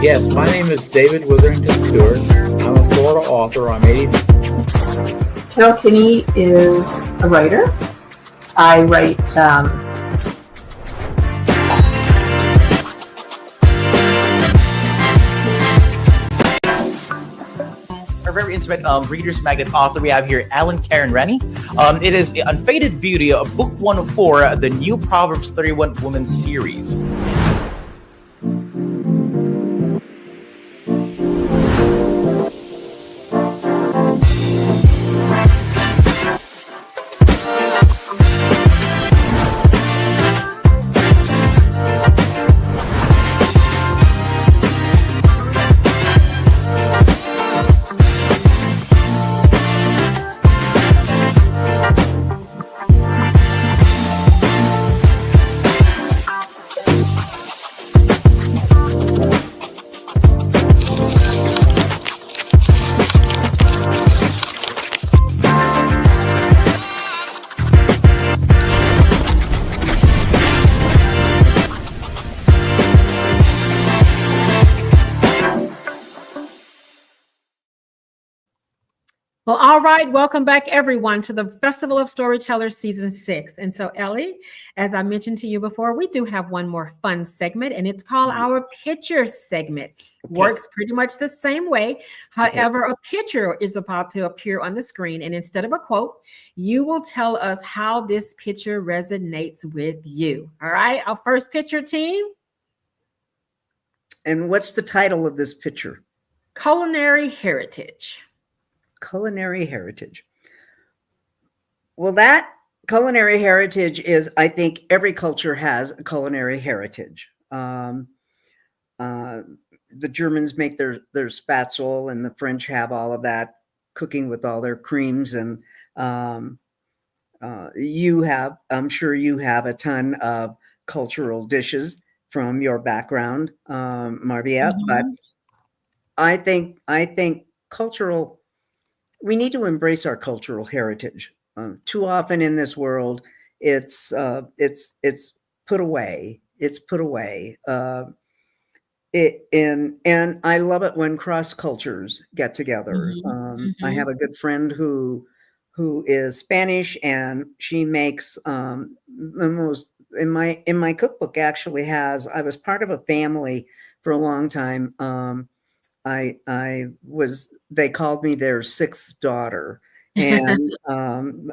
Yes, my name is David Witherington Stewart. I'm a Florida author. I'm 80. Carol Kinney is a writer. I write a very intimate Reader's Magnet author we have here, Alan Karen Rennie. It is Unfaded Beauty, a book 1 of 4, the new Proverbs 31 Women series. Well, all right. Welcome back, everyone, to the Festival of Storytellers Season 6. And so, Ellie, as I mentioned to you before, we do have one more fun segment, and it's called our picture segment. Okay. Works pretty much the same way. However, a picture is about to appear on the screen, and instead of a quote, you will tell us how this picture resonates with you. All right. Our first picture, team. And what's the title of this picture? Culinary Heritage. Culinary heritage. Well, that culinary heritage is, I think every culture has a culinary heritage. The Germans make their spatzel, and the French have all of that cooking with all their creams. And you have, I'm sure you have a ton of cultural dishes from your background, Marbiette. But I think cultural, we need to embrace our cultural heritage. Too often in this world, it's put away. It's put away. And I love it when cross cultures get together. I have a good friend who is Spanish, and she makes the most, in my cookbook actually has, I was part of a family for a long time. They called me their sixth daughter. And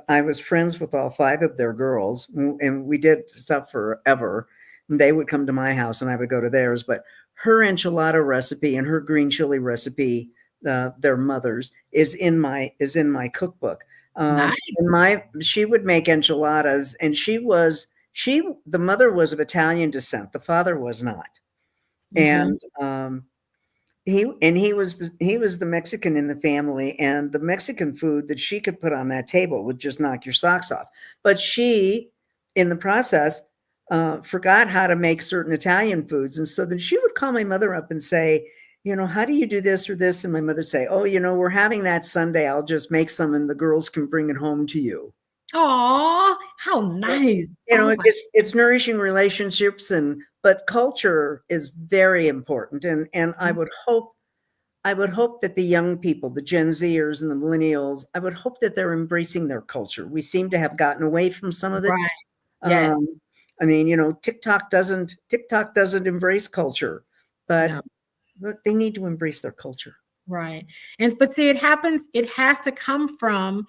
I was friends with all 5 of their girls, and we did stuff forever. And they would come to my house and I would go to theirs. But her enchilada recipe and her green chili recipe, their mother's, is in my cookbook. Nice. She would make enchiladas, and the mother was of Italian descent. The father was not. And he was the Mexican in the family, and the Mexican food that she could put on that table would just knock your socks off. But she, in the process, forgot how to make certain Italian foods. And so then she would call my mother up and say, how do you do this or this? And my mother would say, oh, we're having that Sunday. I'll just make some and the girls can bring it home to you. Oh, how nice. It's nourishing relationships, but culture is very important. And I would hope that the young people, the Gen Zers and the millennials, I would hope that they're embracing their culture. We seem to have gotten away from some of it. Right. Yes. TikTok doesn't embrace culture, but they need to embrace their culture. Right. But see, it has to come from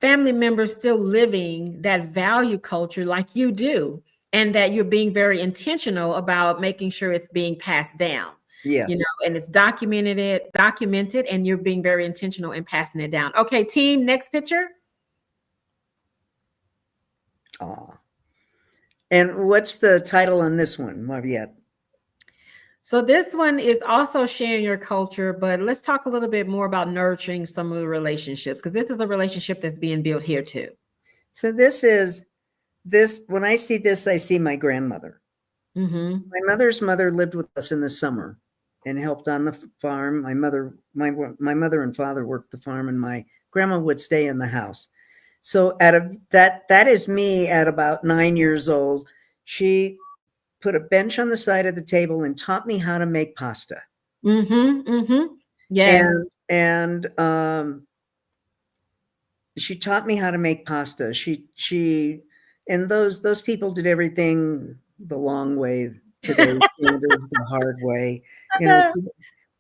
family members still living that value culture like you do, and that you're being very intentional about making sure it's being passed down. Yes. And it's documented, and you're being very intentional in passing it down. Okay, team, next picture. And what's the title on this one, Marbiette? So this one is also sharing your culture, but let's talk a little bit more about nurturing some of the relationships, because this is a relationship that's being built here too. So when I see this, I see my grandmother. My mother's mother lived with us in the summer and helped on the farm. My mother and father worked the farm, and my grandma would stay in the house. So that is me at about 9 years old. She put a bench on the side of the table and taught me how to make pasta. Yes. And she taught me how to make pasta. And those people did everything the long way, today's standards, the hard way.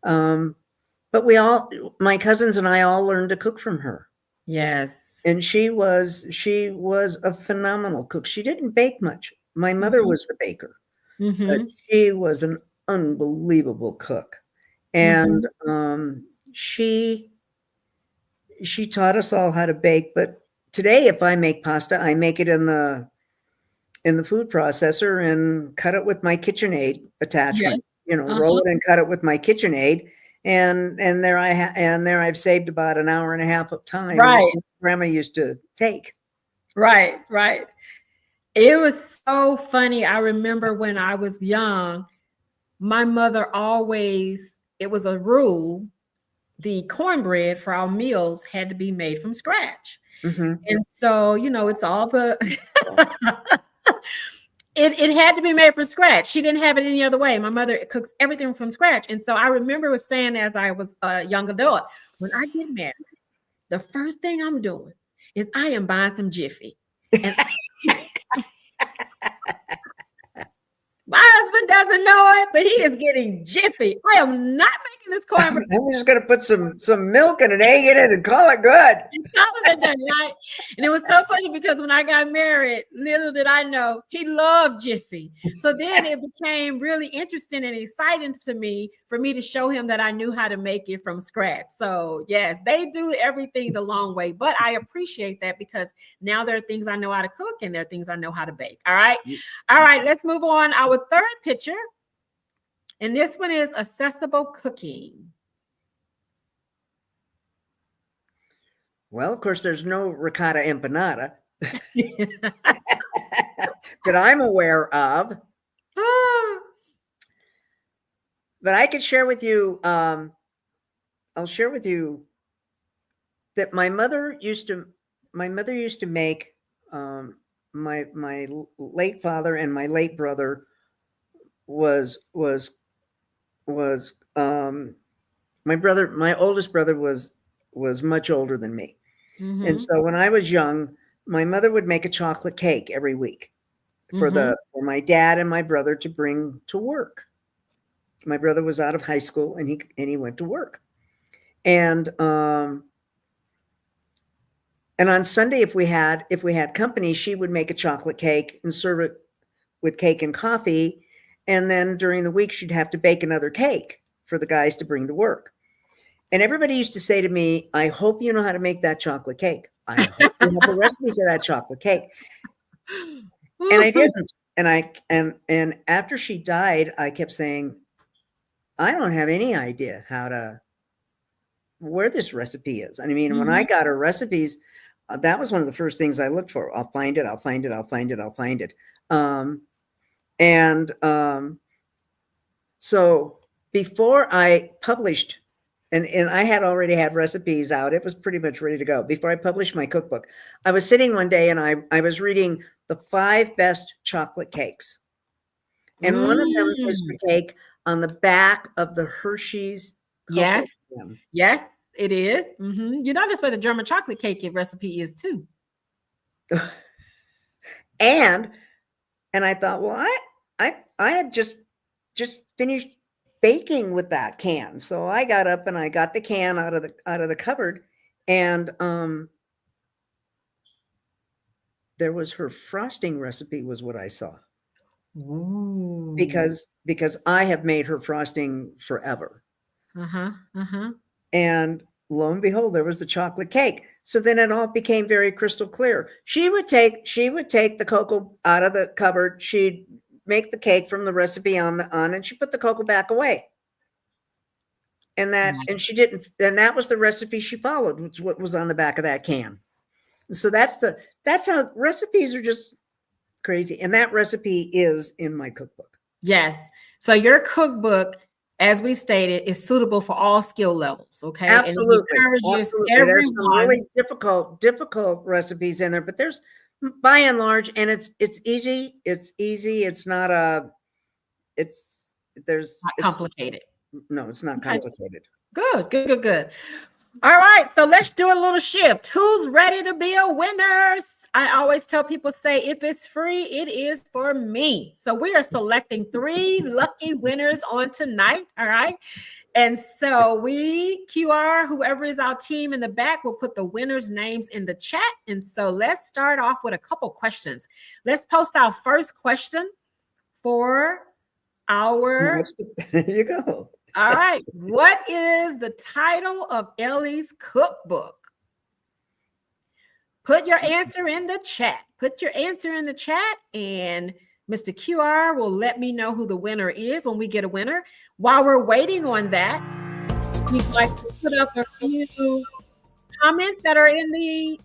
But my cousins and I all learned to cook from her. Yes. And she was a phenomenal cook. She didn't bake much. My mother was the baker. But she was an unbelievable cook. And she taught us all how to bake. But today, if I make pasta, I make it in the food processor and cut it with my KitchenAid attachment. Roll it and cut it with my KitchenAid. And there I've saved about an hour and a half of time. Right. Grandma used to take. Right. It was so funny. I remember when I was young, my mother it was a rule, the cornbread for our meals had to be made from scratch. And so, it's all it had to be made from scratch. She didn't have it any other way. My mother cooks everything from scratch. And so I remember was saying as I was a young adult, when I get married, the first thing I'm doing is I am buying some Jiffy. And my husband doesn't know it, but he is getting Jiffy. I am not making this cornbread. I'm just going to put some milk and an egg in it and call it good. Right? And it was so funny because when I got married, little did I know he loved Jiffy. So then it became really interesting and exciting to me for me to show him that I knew how to make it from scratch. So yes, they do everything the long way, but I appreciate that because now there are things I know how to cook and there are things I know how to bake. All right. All right, let's move on. Our third picture, and this one is accessible cooking. Well, of course, there's no ricotta empanada that I'm aware of. But I could share with you, I'll share with you that my mother used to make, my late father and my late brother my oldest brother was much older than me. Mm-hmm. And so when I was young, my mother would make a chocolate cake every week for my dad and my brother to bring to work. My brother was out of high school and he went to work. And on Sunday, if we had company, she would make a chocolate cake and serve it with cake and coffee. And then during the week, she'd have to bake another cake for the guys to bring to work. And everybody used to say to me, I hope you know how to make that chocolate cake. I hope you have the recipe for that chocolate cake. And I didn't. And after she died, I kept saying, I don't have any idea where this recipe is. I mean, when I got her recipes, that was one of the first things I looked for. I'll find it. So before I published, and I had already had recipes out, it was pretty much ready to go. Before I published my cookbook, I was sitting one day and I was reading the 5 best chocolate cakes. And one of them is the cake on the back of the Hershey's. Yes. Yes, it is. Mm-hmm. You know, that's where the German chocolate cake recipe is too. And I thought, well, I had just finished baking with that can. So I got up and I got the can out of the cupboard, and there was her frosting recipe was what I saw. Ooh. Because I have made her frosting forever. And lo and behold, there was the chocolate cake. So then it all became very crystal clear. She would take the cocoa out of the cupboard. She'd make the cake from the recipe on, and she put the cocoa back away. And she didn't. And that was the recipe she followed, which what was on the back of that can. And so that's how recipes are just crazy. And that recipe is in my cookbook. Yes. So your cookbook, as we stated, is suitable for all skill levels. Okay. Absolutely. There's some really difficult recipes in there, but there's by and large, and it's easy. It's easy. It's not complicated. No, it's not complicated. Good. All right, so let's do a little shift. Who's ready to be a winner? I always tell people, say, if it's free, it is for me. So we are selecting 3 lucky winners on tonight. All right. And so QR, whoever is our team in the back, will put the winners' names in the chat. And so let's start off with a couple questions. Let's post our first question for our. There you go. All right. What is the title of Ellie's cookbook? Put your answer in the chat. And Mr. QR will let me know who the winner is when we get a winner. While we're waiting on that, we'd like to put up a few comments that are in the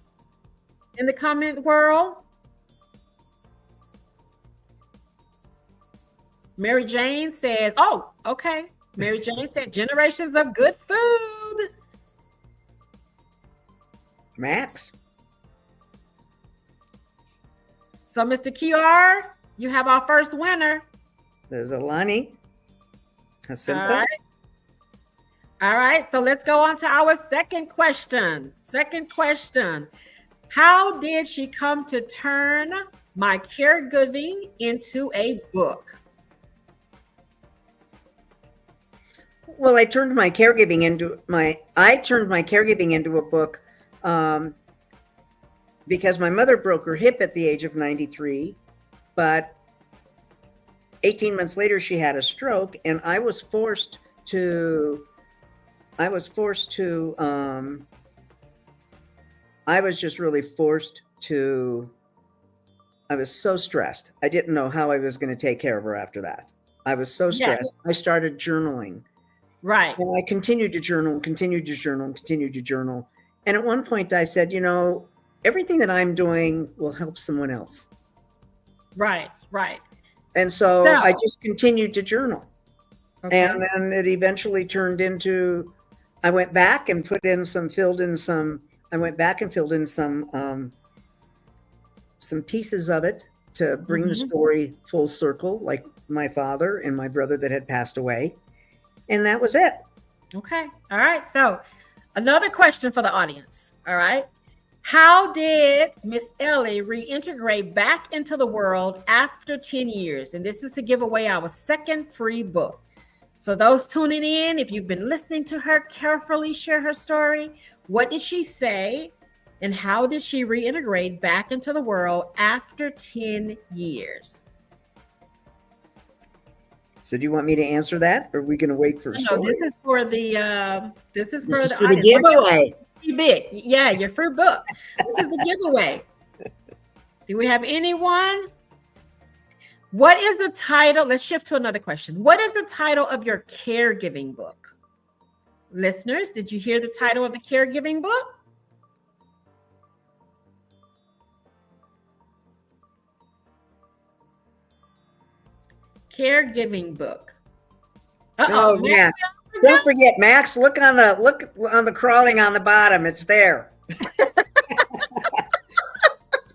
comment world. Mary Jane says, oh, okay. Mary Jane said, generations of good food. Max. So, Mr. QR, You have our first winner. There's Alani. All right. All right. So let's go on to our second question. How did she come to turn my caregiving into a book? Well, I turned my caregiving into a book because my mother broke her hip at the age of 93, but 18 months later she had a stroke, and I was just really forced to. I was so stressed. I didn't know how I was going to take care of her after that. I was so stressed. Yes. I started journaling. Right. And I continued to journal. And at one point I said, everything that I'm doing will help someone else. Right. And so I just continued to journal. Okay. And then it eventually turned into, I went back and filled in some pieces of it to bring the story full circle, like my father and my brother that had passed away. And that was it. Okay. All right. So another question for the audience. All right. How did Miss Ellie reintegrate back into the world after 10 years? And this is to give away our second free book. So those tuning in, if you've been listening to her carefully share her story, what did she say? And how did she reintegrate back into the world after 10 years? So do you want me to answer that, or are we going to wait for a story? No, this is for the the giveaway. Big. Yeah, your free book. This is the giveaway. Do we have anyone? What is the title? Let's shift to another question. What is the title of your caregiving book? Listeners, did you hear the title of the caregiving book? Caregiving book. Oh, Max. Don't forget, Max, look on the crawling on the bottom. It's there. It's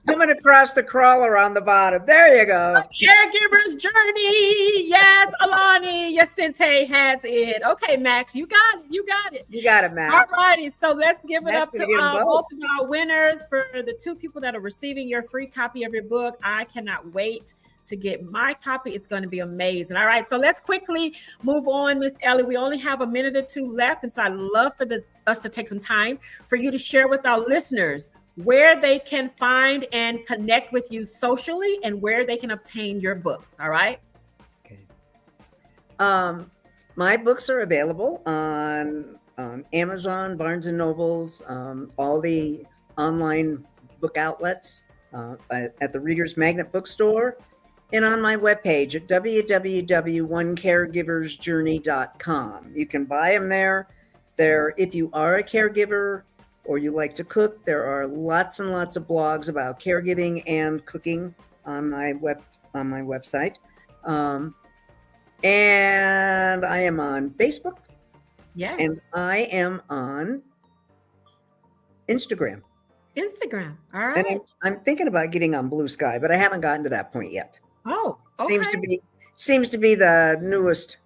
coming across the crawler on the bottom. There you go. Caregiver's journey. Yes, Alani Yacente has it. Okay, Max, you got it. You got it, Max. All righty. So let's give it up to both of our winners for the two people that are receiving your free copy of your book. I cannot wait to get my copy. It's going to be amazing. All right, so let's quickly move on, Miss Ellie. We only have a minute or two left, and so I'd love for us to take some time for you to share with our listeners where they can find and connect with you socially and where they can obtain your books. All right. Okay. My books are available on Amazon, Barnes and Nobles, all the online book outlets, at the Reader's Magnet Bookstore, and on my webpage at www.onecaregiversjourney.com. You can buy them there. If you are a caregiver or you like to cook, there are lots and lots of blogs about caregiving and cooking on my website. And I am on Facebook. Yes. And I am on Instagram. All right. And I'm thinking about getting on Blue Sky, but I haven't gotten to that point yet. Oh, okay. Seems to be the newest.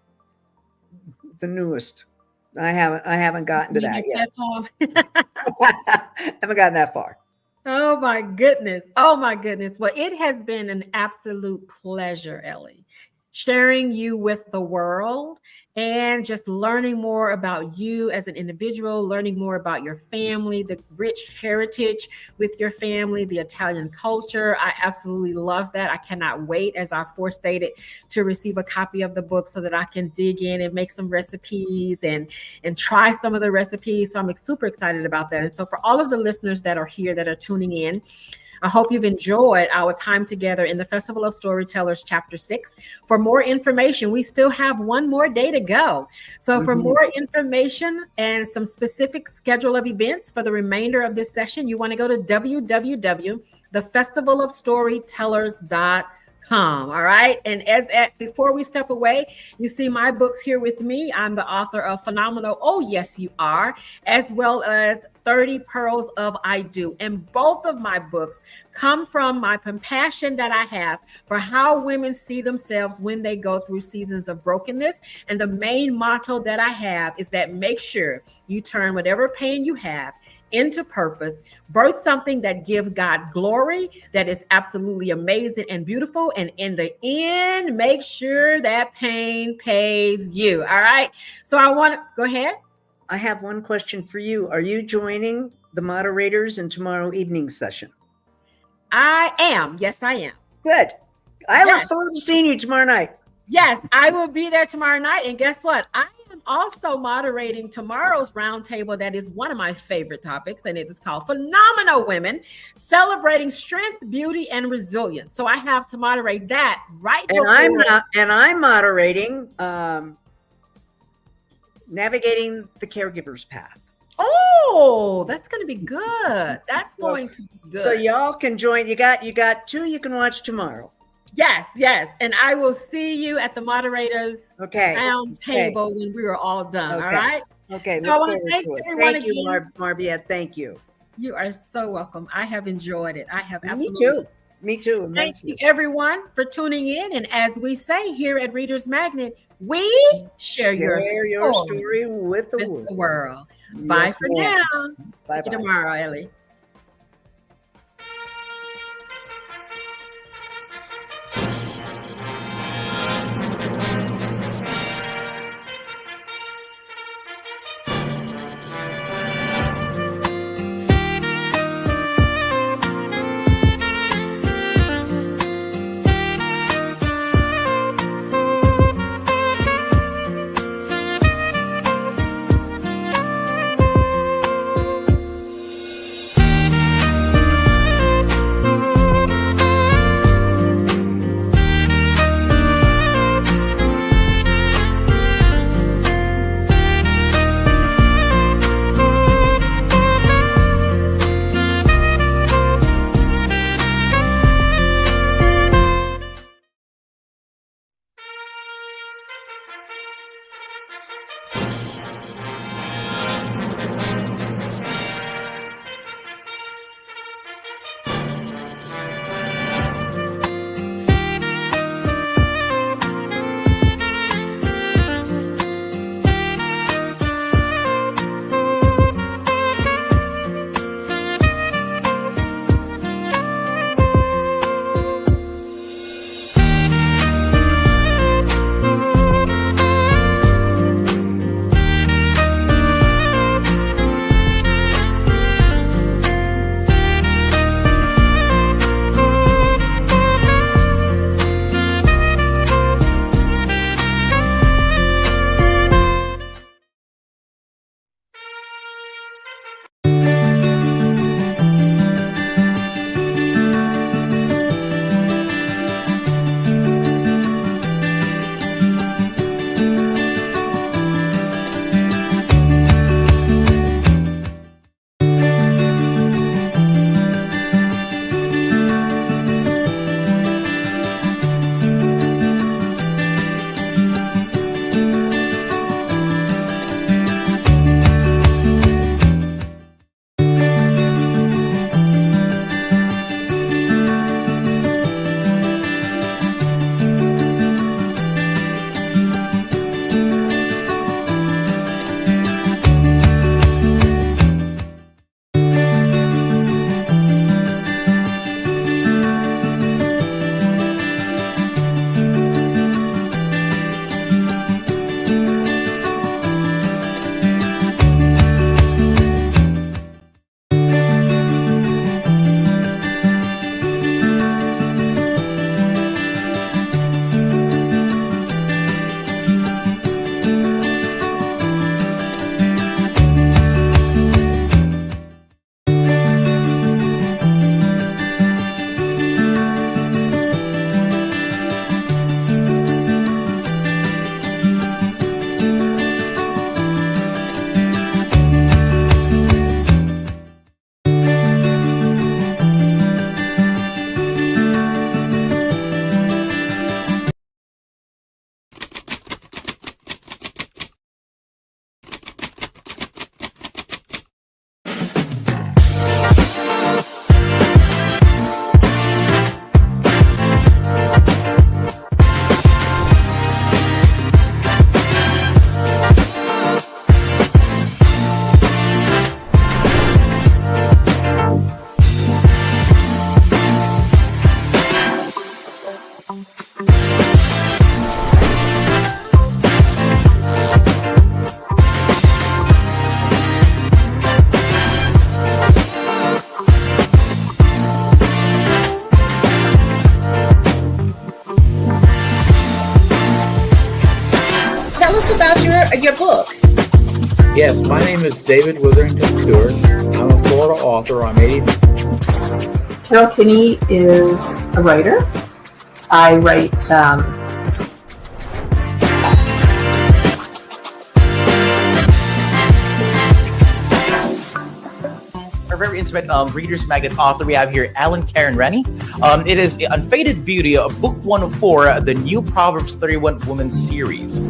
I haven't gotten to that yet. Haven't gotten that far. Oh my goodness. Well, it has been an absolute pleasure, Ellie, sharing you with the world and just learning more about you as an individual, learning more about your family, the rich heritage with your family, the Italian culture. I absolutely love that. I cannot wait, as I forestated, to receive a copy of the book so that I can dig in and make some recipes and try some of the recipes. So I'm super excited about that. And so for all of the listeners that are here that are tuning in, I hope you've enjoyed our time together in the Festival of Storytellers, Chapter 6. For more information, we still have one more day to go. So for more information and some specific schedule of events for the remainder of this session, you want to go to www.thefestivalofstorytellers.com. All right. And before we step away, you see my books here with me. I'm the author of Phenomenal Oh Yes You Are, as well as 30 Pearls of I Do. And both of my books come from my compassion that I have for how women see themselves when they go through seasons of brokenness. And the main motto that I have is that make sure you turn whatever pain you have into purpose, birth something that gives God glory, that is absolutely amazing and beautiful. And in the end, make sure that pain pays you. All right. So I want to go ahead. I have one question for you. Are you joining the moderators in tomorrow evening's session? I am. Yes, I am. Good. I look Yes. forward to seeing you tomorrow night. Yes, I will be there tomorrow night. And guess what? I am also moderating tomorrow's roundtable. That is one of my favorite topics, and it is called Phenomenal Women, Celebrating Strength, Beauty, and Resilience. So I have to moderate that right And I'm moderating Navigating the Caregiver's Path. Oh, that's going to be good. That's going to be good. So y'all can join. You got two you can watch tomorrow. Yes, yes. And I will see you at the moderators Okay. round table when we are all done. Okay. All right. Okay. So look I want to forward thank to it. everyone Thank you, again. Marbiette. Thank you. You are so welcome. I have enjoyed it. I have Me absolutely. too. Me too. Thank Immensely. you, everyone, for tuning in. And as we say here at Reader's Magnet, we share your story with the with world. the world. Bye Yes, for ma'am. now. See Bye-bye. you tomorrow, Ellie. Yes, my name is David Witherington Stewart. I'm a Florida author. I'm 80. Carol Kinney is a writer. I write Our very intimate Reader's Magnet author we have here, Karen Rennie. It is Unfaded Beauty, book 1 of 4, the new Proverbs 31 Women series.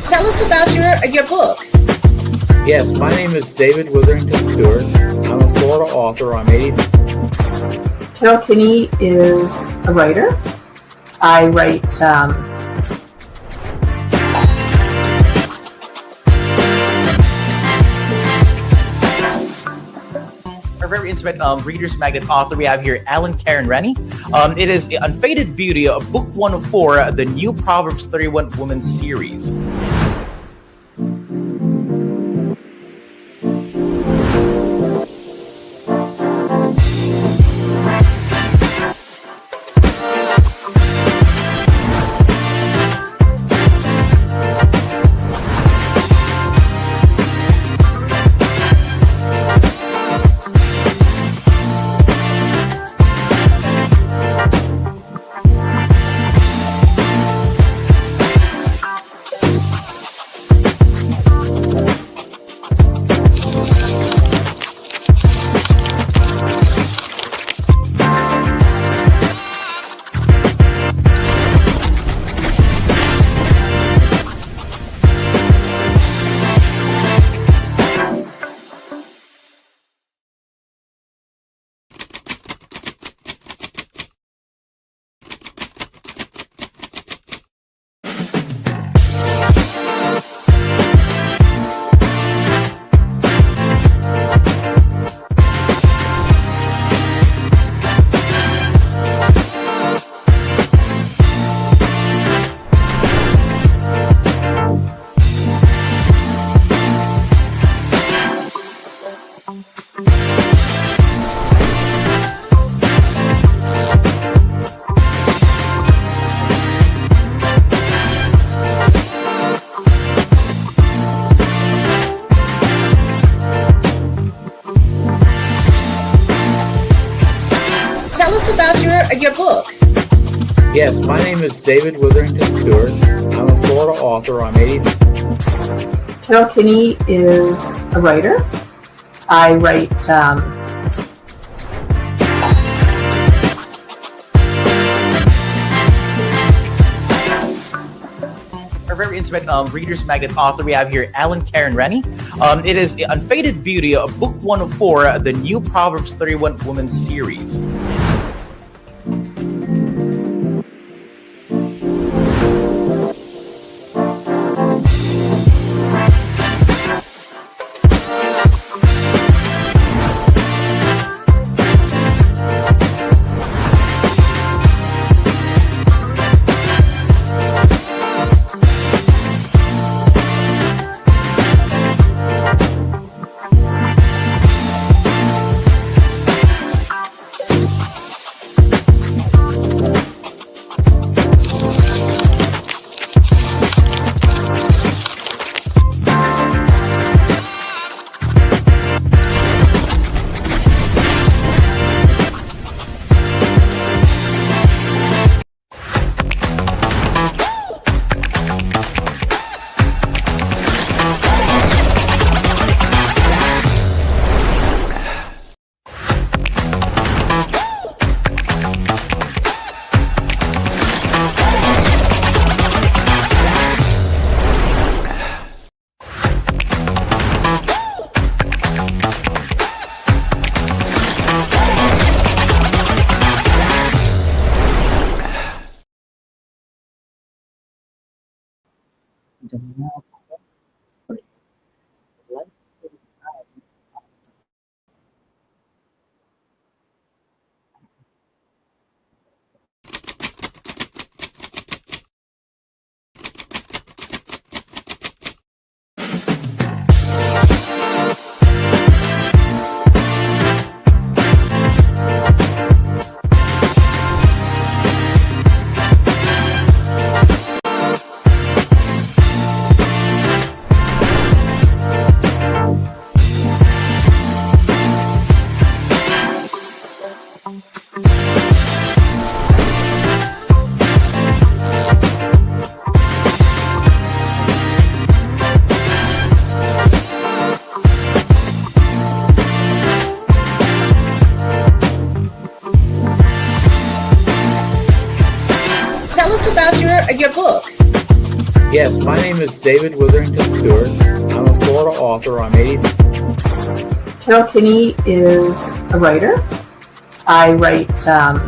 Tell us about your book. Yes, my name is David Witherington Stewart. I'm a Florida author. I'm 80. Carol Kinney is a writer. I write Our very intimate Reader's Magnet author we have here, Karen Rennie. It is Unfaded Beauty, book 1 of 4, the new Proverbs 31 Women series. Tell us about your book. Yes, my name is David Witherington Stewart. I'm a Florida author. I'm 80. Carol Kinney is a writer. I write Our very intimate Reader's Magnet author we have here, Karen Rennie. It is Unfaded Beauty, book 1 of 4, the new Proverbs 31 Women series. Tell us about your book. Yes, my name is David Witherington Stewart. I'm a Florida author. I'm 80. Carol Kinney is a writer. I write Our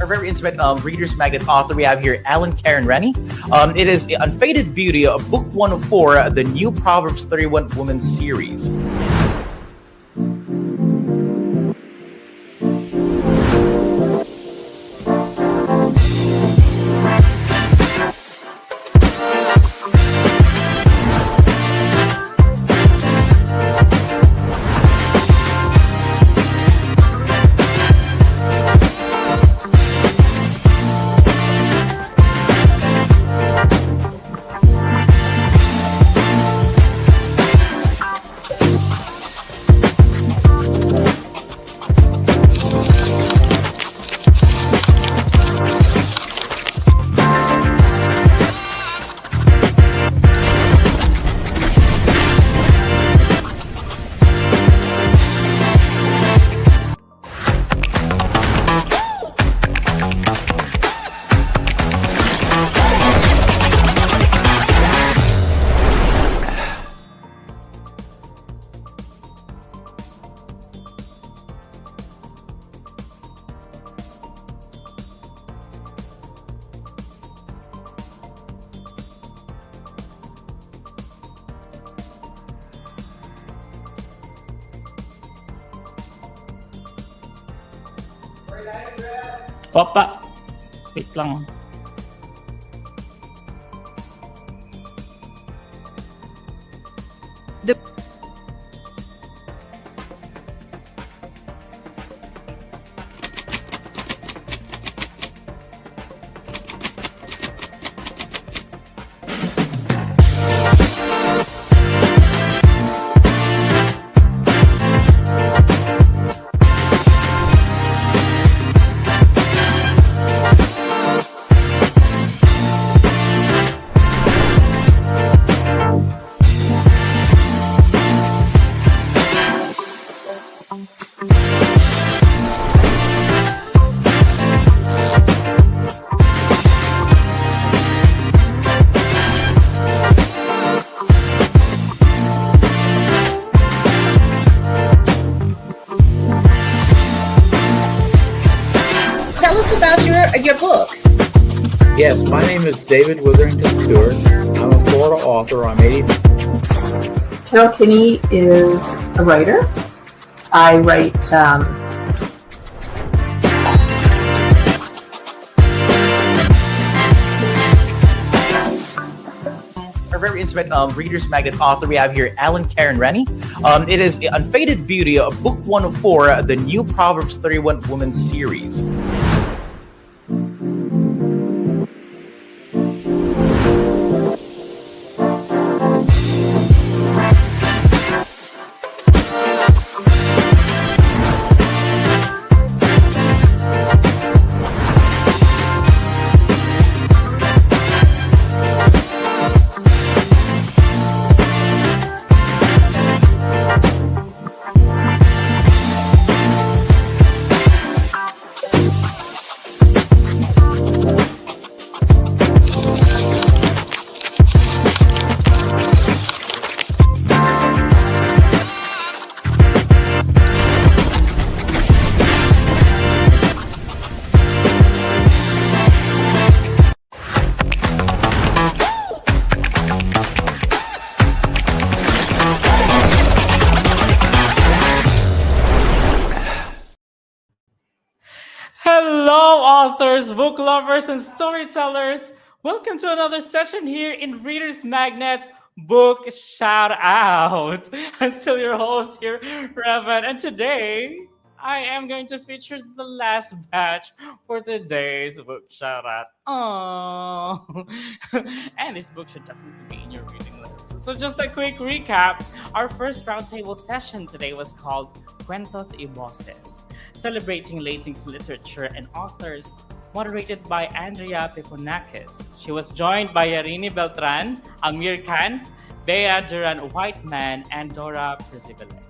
very intimate Reader's Magnet author we have here, Karen Rennie. It is Unfaded Beauty, book 1 of 4, the new Proverbs 31 Women series. Papa, wait lang. Tell us about your book. Yes, my name is David Witherington Stewart. I'm a Florida author. I'm 80. Carol Kinney is a writer. I write Our very intimate Reader's Magnet author we have here, Karen Rennie. It is Unfaded Beauty, book 1 of 4, the new Proverbs 31 Women series. authors, book lovers, and storytellers. Welcome to another session here in Reader's Magnet's Book Shout Out. I'm still your host here, Revan, and today I am going to feature the last batch for today's book shout out. Oh, and this book should definitely be in your reading list. So, just a quick recap: our first roundtable session today was called Cuentos y Voces, celebrating Latinx literature and authors, moderated by Andrea Peponakis. She was joined by Yarini Beltran, Amir Khan, Bea Duran Whiteman, and Dora Prezibile.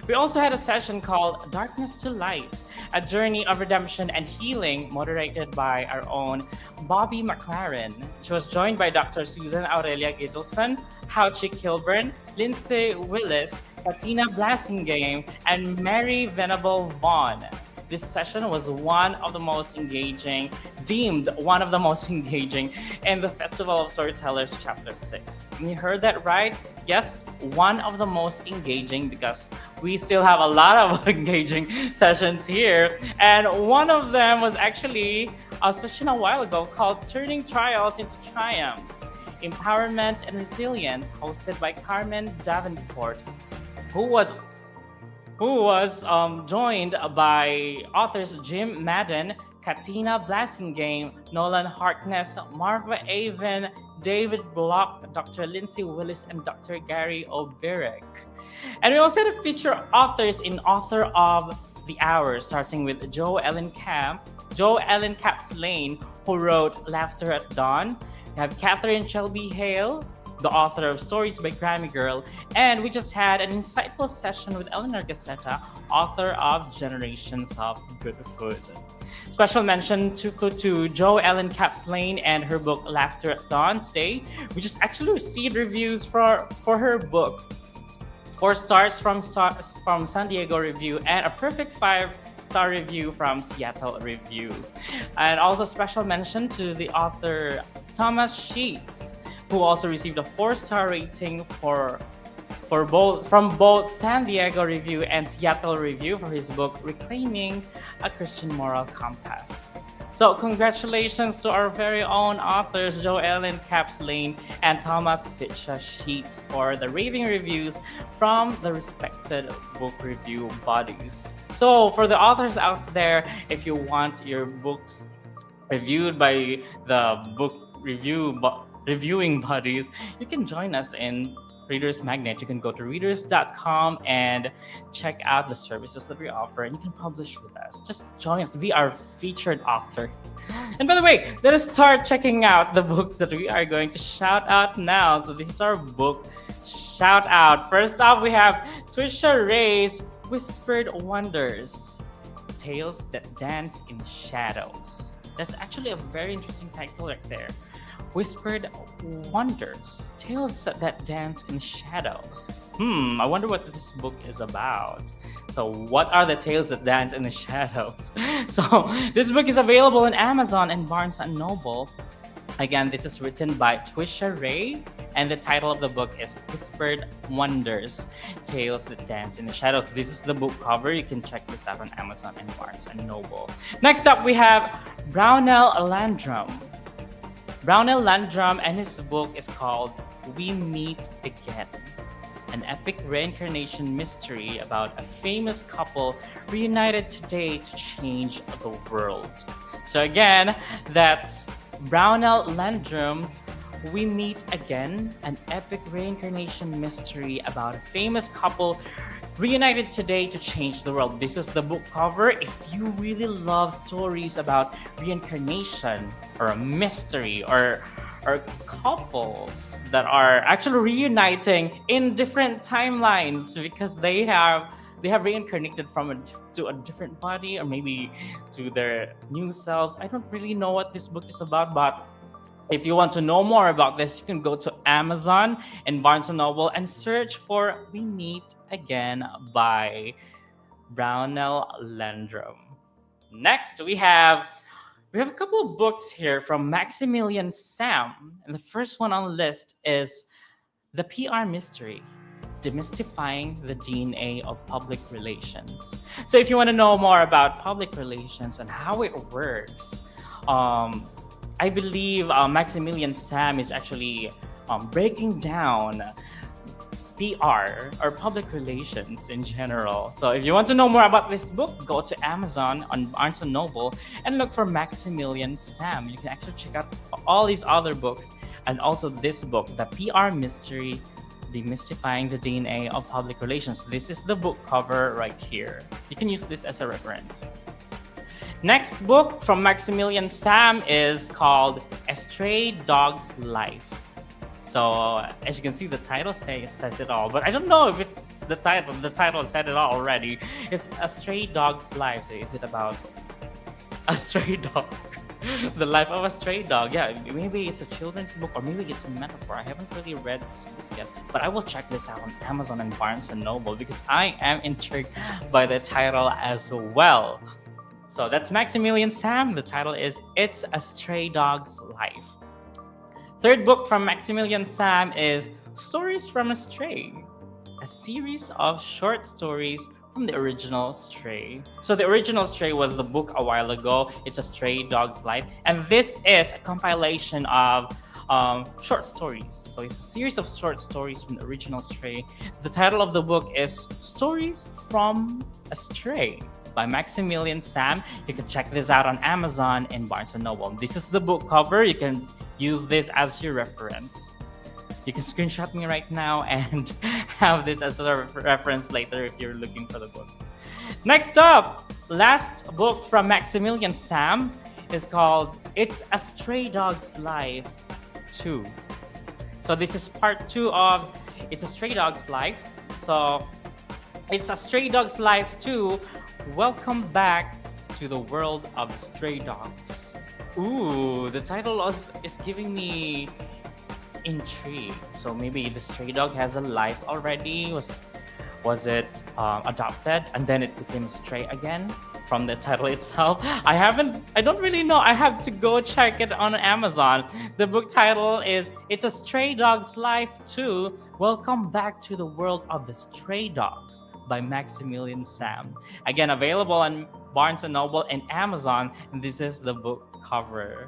We also had a session called Darkness to Light, a journey of redemption and healing, moderated by our own Bobby McLaren. She was joined by Dr. Susan Aurelia Gittleson, Hauchi Kilburn, Lindsay Willis, Katina Blassingame, and Mary Venable Vaughn. This session was deemed one of the most engaging in the Festival of Storytellers Chapter 6. And you heard that right? Yes, one of the most engaging, because we still have a lot of engaging sessions here. And one of them was actually a session a while ago called Turning Trials into Triumphs, Empowerment and Resilience, hosted by Carmen Davenport, who was joined by authors Jim Madden, Katina Blassingame, Nolan Harkness, Marva Avon, David Block, Dr. Lindsay Willis, and Dr. Gary O'Birick. And we also had to feature authors in Author of the Hour, starting with Joe Ellen Capps Lane, who wrote Laughter at Dawn. We have Catherine Shelby Hale, the author of Stories by Grammy Girl, and we just had an insightful session with Eleanor Gaccetta, author of Generations of Good Food. Special mention to Jo Ellen Capps Lane and her book Laughter at Dawn today. We just actually received reviews for her book. 4 stars from San Diego Review and a perfect 5-star review from Seattle Review. And also special mention to the author Thomas Sheets, who also received a 4-star rating from both San Diego Review and Seattle Review for his book Reclaiming a Christian Moral Compass. So congratulations to our very own authors Jo Ellen Capps Lane and Thomas Fitcha Sheets for the raving reviews from the respected book review bodies. So for the authors out there, if you want your books reviewed by the book reviewing buddies, you can join us in Reader's Magnet. You can go to readers.com and check out the services that we offer, and you can publish with us. Just join us, be our featured author. And by the way, let us start checking out the books that we are going to shout out now. So this is our book shout out. First up, we have Trisha Ray's Whispered Wonders, Tales That Dance in Shadows. That's actually a very interesting title right there. Whispered Wonders, Tales That Dance in Shadows. I wonder what this book is about. So what are the tales that dance in the shadows? So this book is available on Amazon and Barnes & Noble. Again, this is written by Trisha Ray, and the title of the book is Whispered Wonders, Tales That Dance in the Shadows. This is the book cover. You can check this out on Amazon and Barnes & Noble. Next up, we have Brownell Landrum. Brownell Landrum, and his book is called We Meet Again, an epic reincarnation mystery about a famous couple reunited today to change the world. So again, that's Brownell Landrum's We Meet Again, an epic reincarnation mystery about a famous couple reunited today to change the world. This is the book cover. If you really love stories about reincarnation or a mystery or couples that are actually reuniting in different timelines because they have reincarnated to a different body, or maybe to their new selves. I don't really know what this book is about, but if you want to know more about this, you can go to Amazon and Barnes & Noble and search for We Meet Again by Brownell Landrum. Next, we have a couple of books here from Maximilian Sam. And the first one on the list is The PR Mystery, Demystifying the DNA of Public Relations. So if you want to know more about public relations and how it works, I believe Maximilian Sam is actually breaking down PR or public relations in general. So if you want to know more about this book, go to Amazon on Barnes & Noble and look for Maximilian Sam. You can actually check out all these other books and also this book, The PR Mystery, Demystifying the DNA of Public Relations. This is the book cover right here. You can use this as a reference. Next book from Maximilian Sam is called A Stray Dog's Life. So as you can see, the title says it all, but I don't know if it's the title. The title said it all already. It's A Stray Dog's Life. So is it about a stray dog? The life of a stray dog. Yeah, maybe it's a children's book or maybe it's a metaphor. I haven't really read this book yet, but I will check this out on Amazon and Barnes & Noble because I am intrigued by the title as well. So that's Maximilian Sam. The title is It's a Stray Dog's Life. Third book from Maximilian Sam is Stories from a Stray, a series of short stories from the original Stray. So the original Stray was the book a while ago. It's A Stray Dog's Life. And this is a compilation of short stories. So it's a series of short stories from the original Stray. The title of the book is Stories from a Stray by Maximilian Sam. You can check this out on Amazon and Barnes & Noble. This is the book cover. You can use this as your reference. You can screenshot me right now and have this as a reference later if you're looking for the book. Next up, last book from Maximilian Sam is called It's a Stray Dog's Life 2. So this is part 2 of It's a Stray Dog's Life. So It's a Stray Dog's Life 2. Welcome back to the world of stray dogs. Ooh, the title is giving me intrigue. So maybe the stray dog has a life already. Was it adopted and then it became stray again from the title itself? I don't really know. I have to go check it on Amazon. The book title is It's a Stray Dog's Life 2. Welcome back to the world of the stray dogs by Maximilian Sam. Again, available on Barnes & Noble and Amazon. And this is the book cover.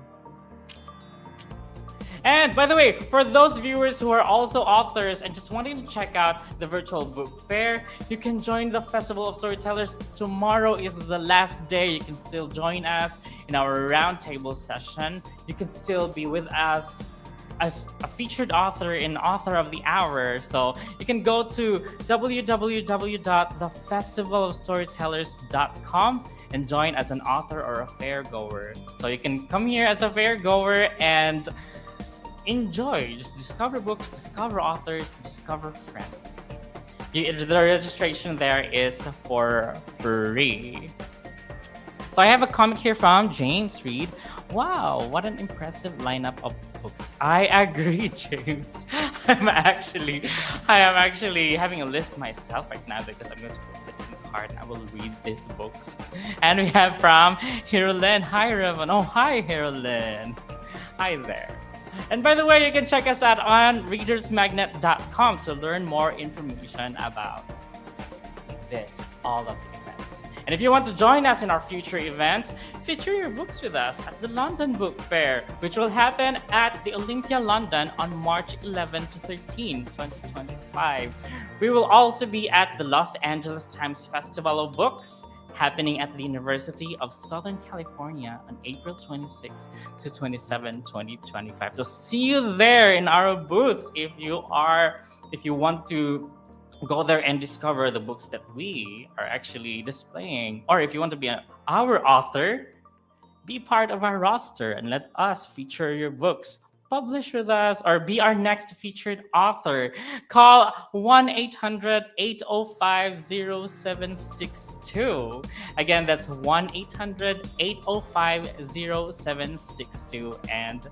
And by the way, for those viewers who are also authors and just wanting to check out the virtual book fair, you can join the Festival of Storytellers. Tomorrow is the last day. You can still join us in our roundtable session. You can still be with us as a featured author in Author of the Hour. So you can go to www.thefestivalofstorytellers.com and join as an author or a fair goer. So you can come here as a fair goer and enjoy, just discover books, discover authors, discover friends. The registration there is for free. So I have a comment here from James Reed. Wow, what an impressive lineup of books. I agree, James. I am actually having a list myself right now because I'm going to put this in the card and I will read these books. And we have from Hirolyn. Hi, Revan. Oh, hi, Hirolyn. Hi there. And by the way, you can check us out on readersmagnet.com to learn more information about all of the events. And if you want to join us in our future events, feature your books with us at the London Book Fair, which will happen at the Olympia London on March 11 to 13, 2025. We will also be at the Los Angeles Times Festival of Books, happening at the University of Southern California on April 26 to 27, 2025. So see you there in our booths if you want to go there and discover the books that we are actually displaying. Or if you want to be our author, be part of our roster and let us feature your books. Publish with us or be our next featured author. Call 1-800-805-0762. Again, that's 1-800-805-0762 and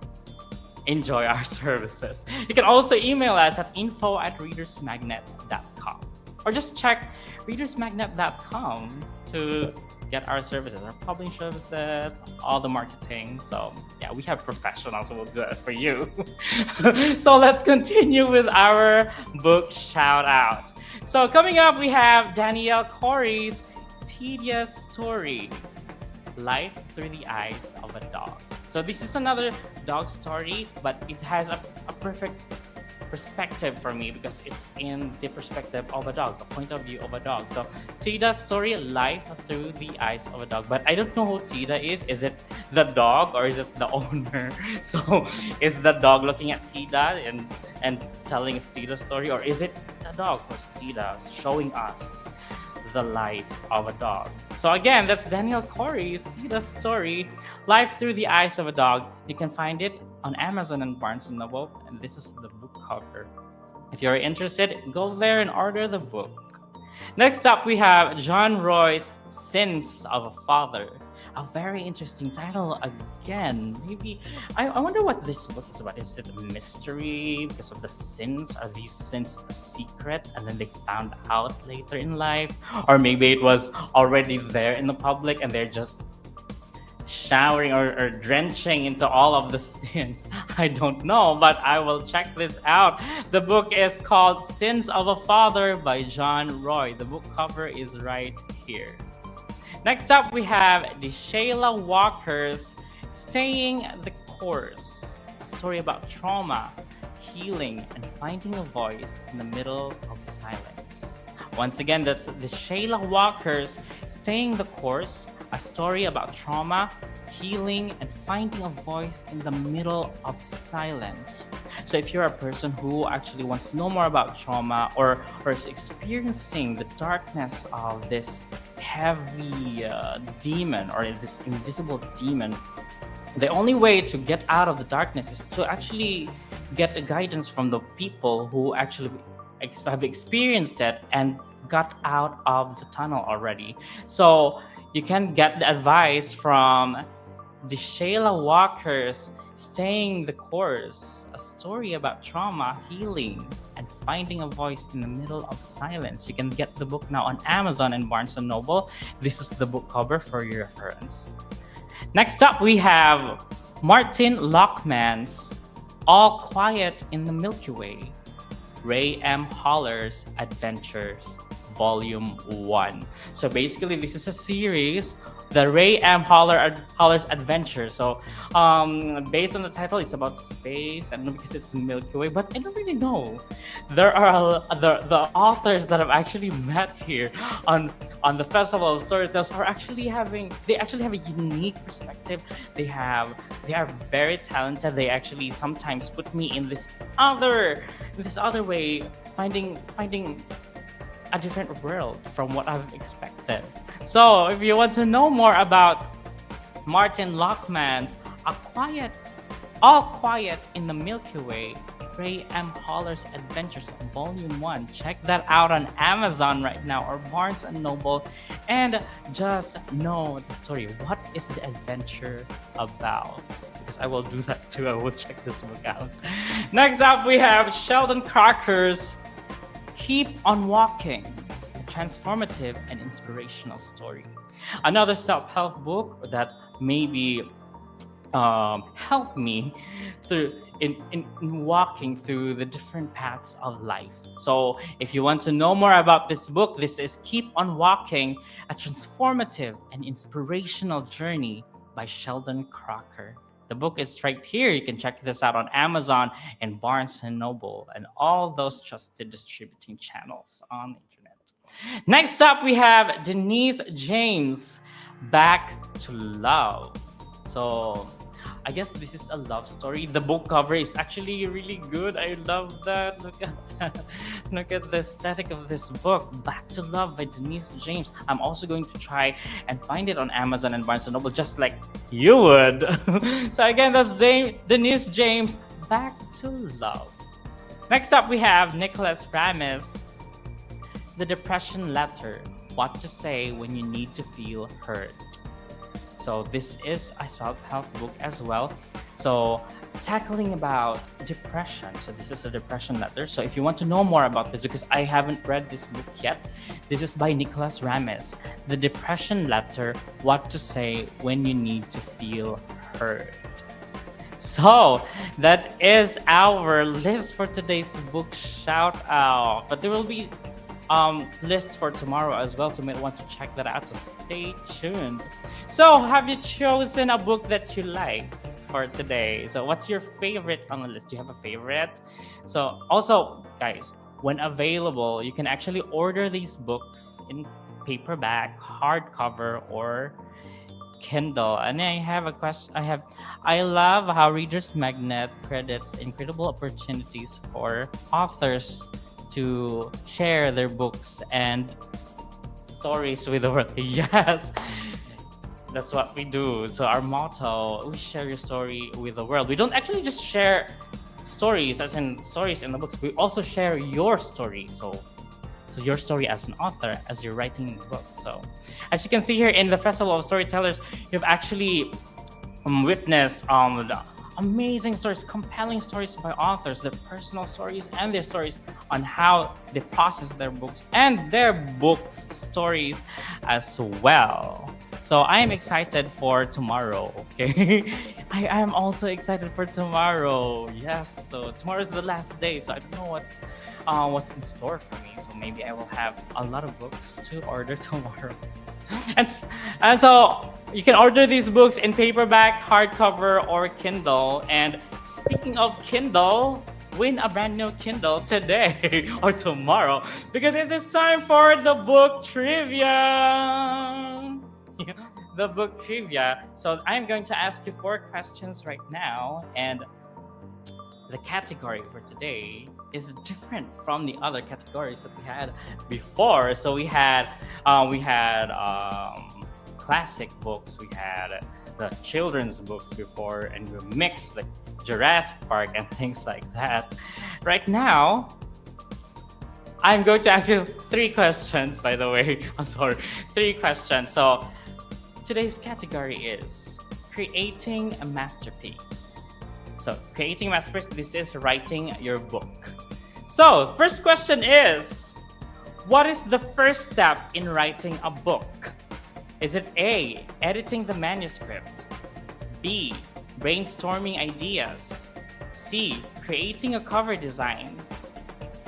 enjoy our services. You can also email us at info@readersmagnet.com or just check readersmagnet.com to get our services, our publishing services, all the marketing. So yeah, we have professionals who will do it for you. So let's continue with our book shout out. So coming up, we have Danielle Corey's Tedious Story, Life Through the Eyes of a Dog. So this is another dog story, but it has a perfect perspective for me because it's in the perspective of a dog, the point of view of a dog. So Tida's story, Life Through the Eyes of a Dog. But I don't know who Tida is. Is it the dog or is it the owner? So is the dog looking at Tida and telling Tida's story, or is it the dog who's Tida showing us the life of a dog? So again, that's Daniel Corey's Tida's story, Life Through the Eyes of a Dog. You can find it on Amazon and Barnes & Noble, and this is the book cover. If you're interested, go there and order the book. Next up, we have John Roy's Sins of a Father. A very interesting title again. Maybe I wonder what this book is about. Is it a mystery because of the sins? Are these sins a secret and then they found out later in life? Or maybe it was already there in the public and they're just showering or drenching into all of the sins. I don't know, but I will check this out. The book is called Sins of a Father by John Roy. The book cover is right here. Next up, we have the Shayla Walker's Staying the Course, a story about trauma, healing, and finding a voice in the middle of silence. Once again, that's the Shayla Walker's Staying the Course, a story about trauma, healing, and finding a voice in the middle of silence. So if you're a person who actually wants to know more about trauma or is experiencing the darkness of this heavy demon or this invisible demon, the only way to get out of the darkness is to actually get the guidance from the people who actually have experienced it and got out of the tunnel already. So you can get the advice from the Shayla Walker's Staying the Course, a story about trauma, healing, and finding a voice in the middle of silence. You can get the book now on Amazon and Barnes & Noble. This is the book cover for your reference. Next up, we have Martin Lockman's All Quiet in the Milky Way, Ray M. Holler's Adventures, Volume 1. So basically, this is a series, the Ray M. Holler's Adventure. So based on the title, it's about space, and because it's Milky Way, but I don't really know. There are the authors that I've actually met here on the Festival of Storytellers are actually have a unique perspective. They are very talented. They actually sometimes put me in this other way, finding a different world from what I've expected. So if you want to know more about Martin Lockman's All Quiet in the Milky Way, Ray M. Holler's Adventures, Volume 1, check that out on Amazon right now or Barnes & Noble, and just know the story. What is the adventure about? Because I will do that too. I will check this book out. Next up, we have Sheldon Crocker's Keep on Walking, a transformative and inspirational story. Another self-help book that maybe helped me through in walking through the different paths of life. So if you want to know more about this book, this is Keep on Walking, a transformative and inspirational journey by Sheldon Crocker. The book is right here. You can check this out on Amazon and Barnes & Noble and all those trusted distributing channels on the internet. Next up, we have Denise James, Back to Love. So I guess this is a love story. The book cover is actually really good. I love that. Look at that. Look at the aesthetic of this book, Back to Love by Denise James. I'm also going to try and find it on Amazon and Barnes & Noble, just like you would. So again, that's Denise James, Back to Love. Next up, we have Nicholas Ramis, The Depression Letter, What to Say When You Need to Feel Heard. So this is a self-help book as well. So tackling about depression. So this is a depression letter. So if you want to know more about this, because I haven't read this book yet, this is by Nicholas Ramis, The Depression Letter, What to Say When You Need to Feel Heard. So that is our list for today's book shout out. But there will be list for tomorrow as well, so you might want to check that out. So stay tuned. So have you chosen a book that you like for today? So what's your favorite on the list? Do you have a favorite? So also, guys, when available, you can actually order these books in paperback, hardcover, or Kindle. And I have a question. I love how Reader's Magnet credits incredible opportunities for authors to share their books and stories with the world. Yes, that's what we do. So our motto, we share your story with the world. We don't actually just share stories as in stories in the books. We also share your story. So your story as an author, as you're writing the book. So as you can see here in the Festival of Storytellers, you've actually witnessed the amazing stories, compelling stories by authors, their personal stories and their stories on how they process their books and their books stories as well. So I am excited for tomorrow. Okay, I am also excited for tomorrow. Yes, so tomorrow is the last day, so I don't know what's in store for me. So maybe I will have a lot of books to order tomorrow. And so you can order these books in paperback, hardcover, or Kindle. And speaking of Kindle, win a brand new Kindle today or tomorrow, because it is time for the book trivia. The book trivia. So I'm going to ask you 4 questions right now, and the category for today is different from the other categories that we had before. So we had classic books, we had the children's books before, and we mixed the Jurassic Park and things like that. Right now, I'm going to ask you 3 questions, by the way. I'm sorry, 3 questions. So today's category is creating a masterpiece. So creating a masterpiece, this is writing your book. So first question is, what is the first step in writing a book? Is it A, editing the manuscript, B, brainstorming ideas, C, creating a cover design,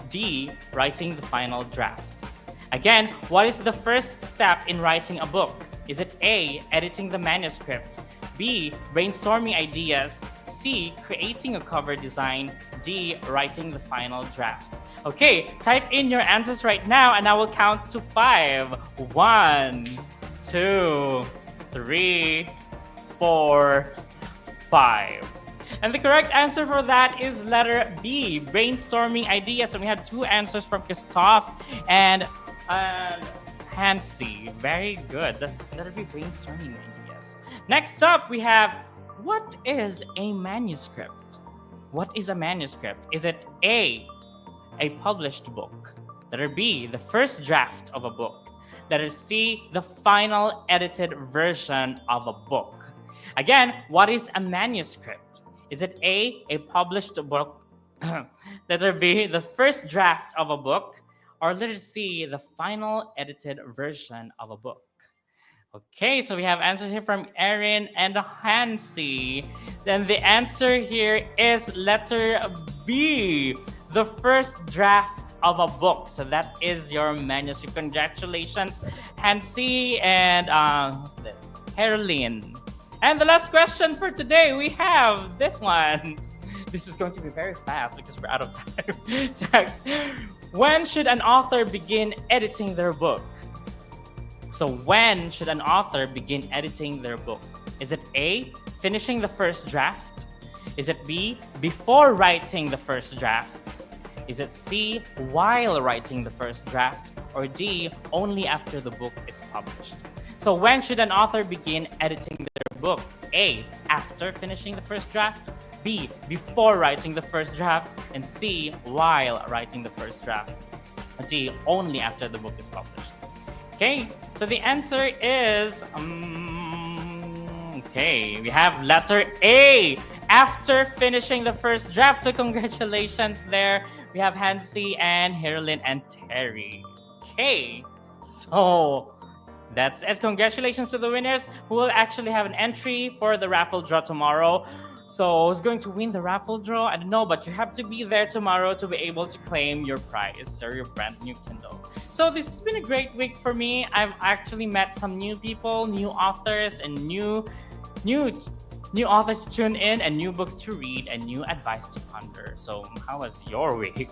D, writing the final draft? Again, what is the first step in writing a book? Is it A, editing the manuscript, B, brainstorming ideas, C, creating a cover design, D, writing the final draft? Okay, type in your answers right now and I will count to 5. 1, 2, 3, 4, 5. And the correct answer for that is letter B, brainstorming ideas. And we had 2 answers from Christoph and Hansi. Very good. That's letter B, brainstorming ideas. Next up, we have, what is a manuscript? What is a manuscript? Is it A, a published book? Letter B, the first draft of a book? Letter C, the final edited version of a book? Again, what is a manuscript? Is it A, a published book? Letter B, the first draft of a book? Or letter C, the final edited version of a book? Okay, so we have answers here from Erin and Hansi. Then the answer here is letter B, the first draft of a book. So that is your manuscript. Congratulations, Hansi and Herlin. And the last question for today, we have this one. This is going to be very fast because we're out of time. Next, when should an author begin editing their book? So when should an author begin editing their book? Is it A, finishing the first draft? Is it B, before writing the first draft? Is it C, while writing the first draft? Or D, only after the book is published? So when should an author begin editing their book? A, after finishing the first draft, B, before writing the first draft, and C, while writing the first draft, or D, only after the book is published. Okay, so the answer is, okay, we have letter A, after finishing the first draft. So congratulations there. We have Hansi and Herlin and Terry. Okay, so that's it. Congratulations to the winners who will actually have an entry for the raffle draw tomorrow. So who's going to win the raffle draw? I don't know, but you have to be there tomorrow to be able to claim your prize or your brand new Kindle. So this has been a great week for me. I've actually met some new people, new authors, and new authors to tune in, and new books to read, and new advice to ponder. So how was your week?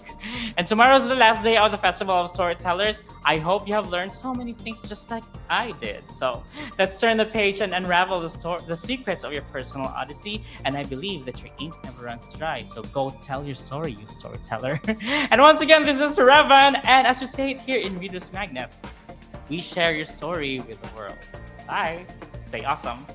And tomorrow's the last day of the Festival of Storytellers. I hope you have learned so many things just like I did. So let's turn the page and unravel the secrets of your personal odyssey. And I believe that your ink never runs dry. So go tell your story, you storyteller. And once again, this is Revan. And as we say it here in Reader's Magnet, we share your story with the world. Bye. Stay awesome.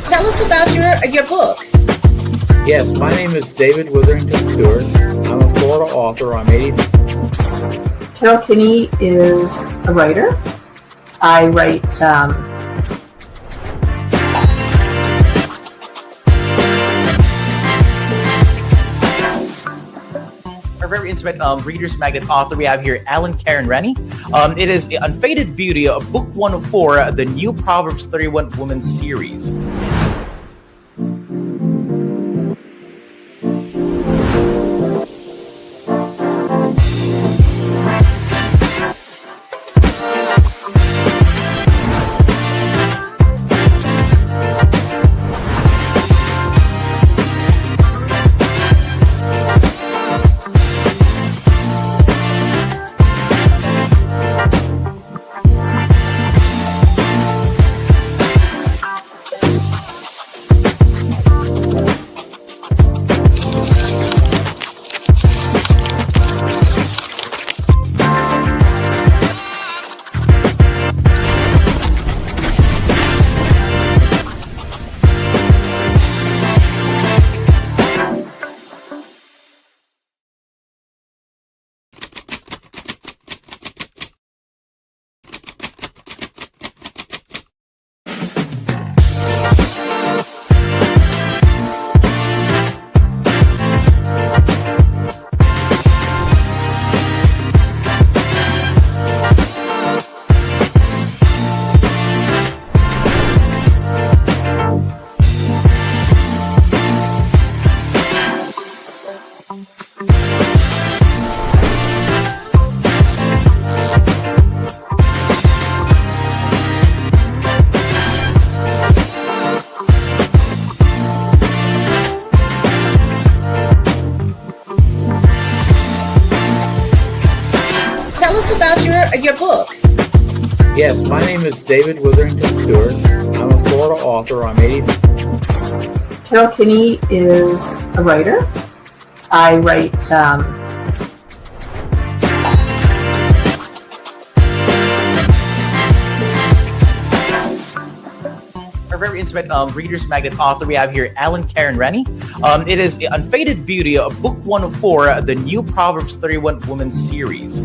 Tell us about your book. Yes, my name is David Witherington Stewart. I'm a Florida author. I'm 80. Carol Kinney is a writer. I write Our very intimate Reader's Magnet author we have here, Karen Rennie. It is Unfaded Beauty, book 1 of 4, the new Proverbs 31 Women series. Tell us about your book. Yes, my name is David Witherington Stewart. I'm a Florida author. I'm 80. Carol Kinney is a writer. I write Our very intimate Reader's Magnet author we have here, Karen Rennie. It is Unfaded Beauty, book 1 of 4, the new Proverbs 31 Women series.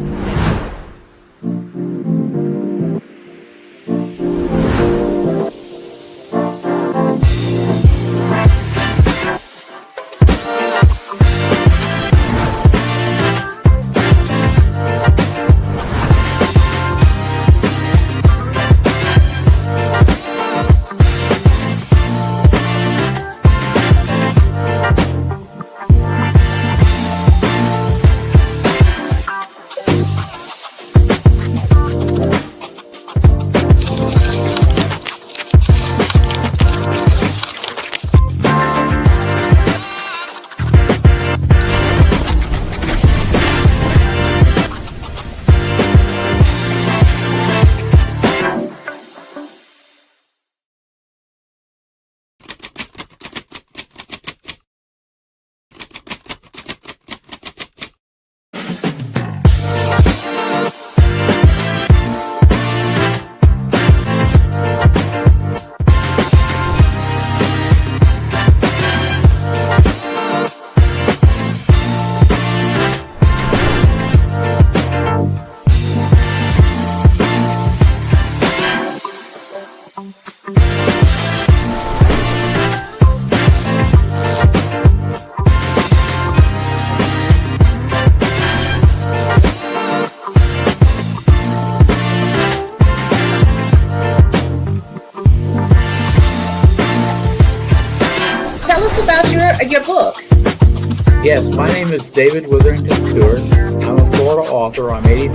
Yes, my name is David Witherington Stewart. I'm a Florida author. I'm 80.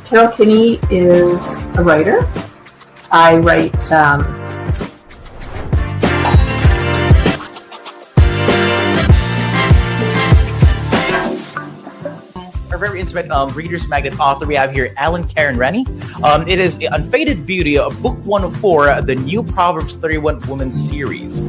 Carol Kinney is a writer. I write Our very intimate Reader's Magnet author we have here, Alan Karen Rennie. It is Unfaded Beauty, book 1 of 4, the new Proverbs 31 Women series.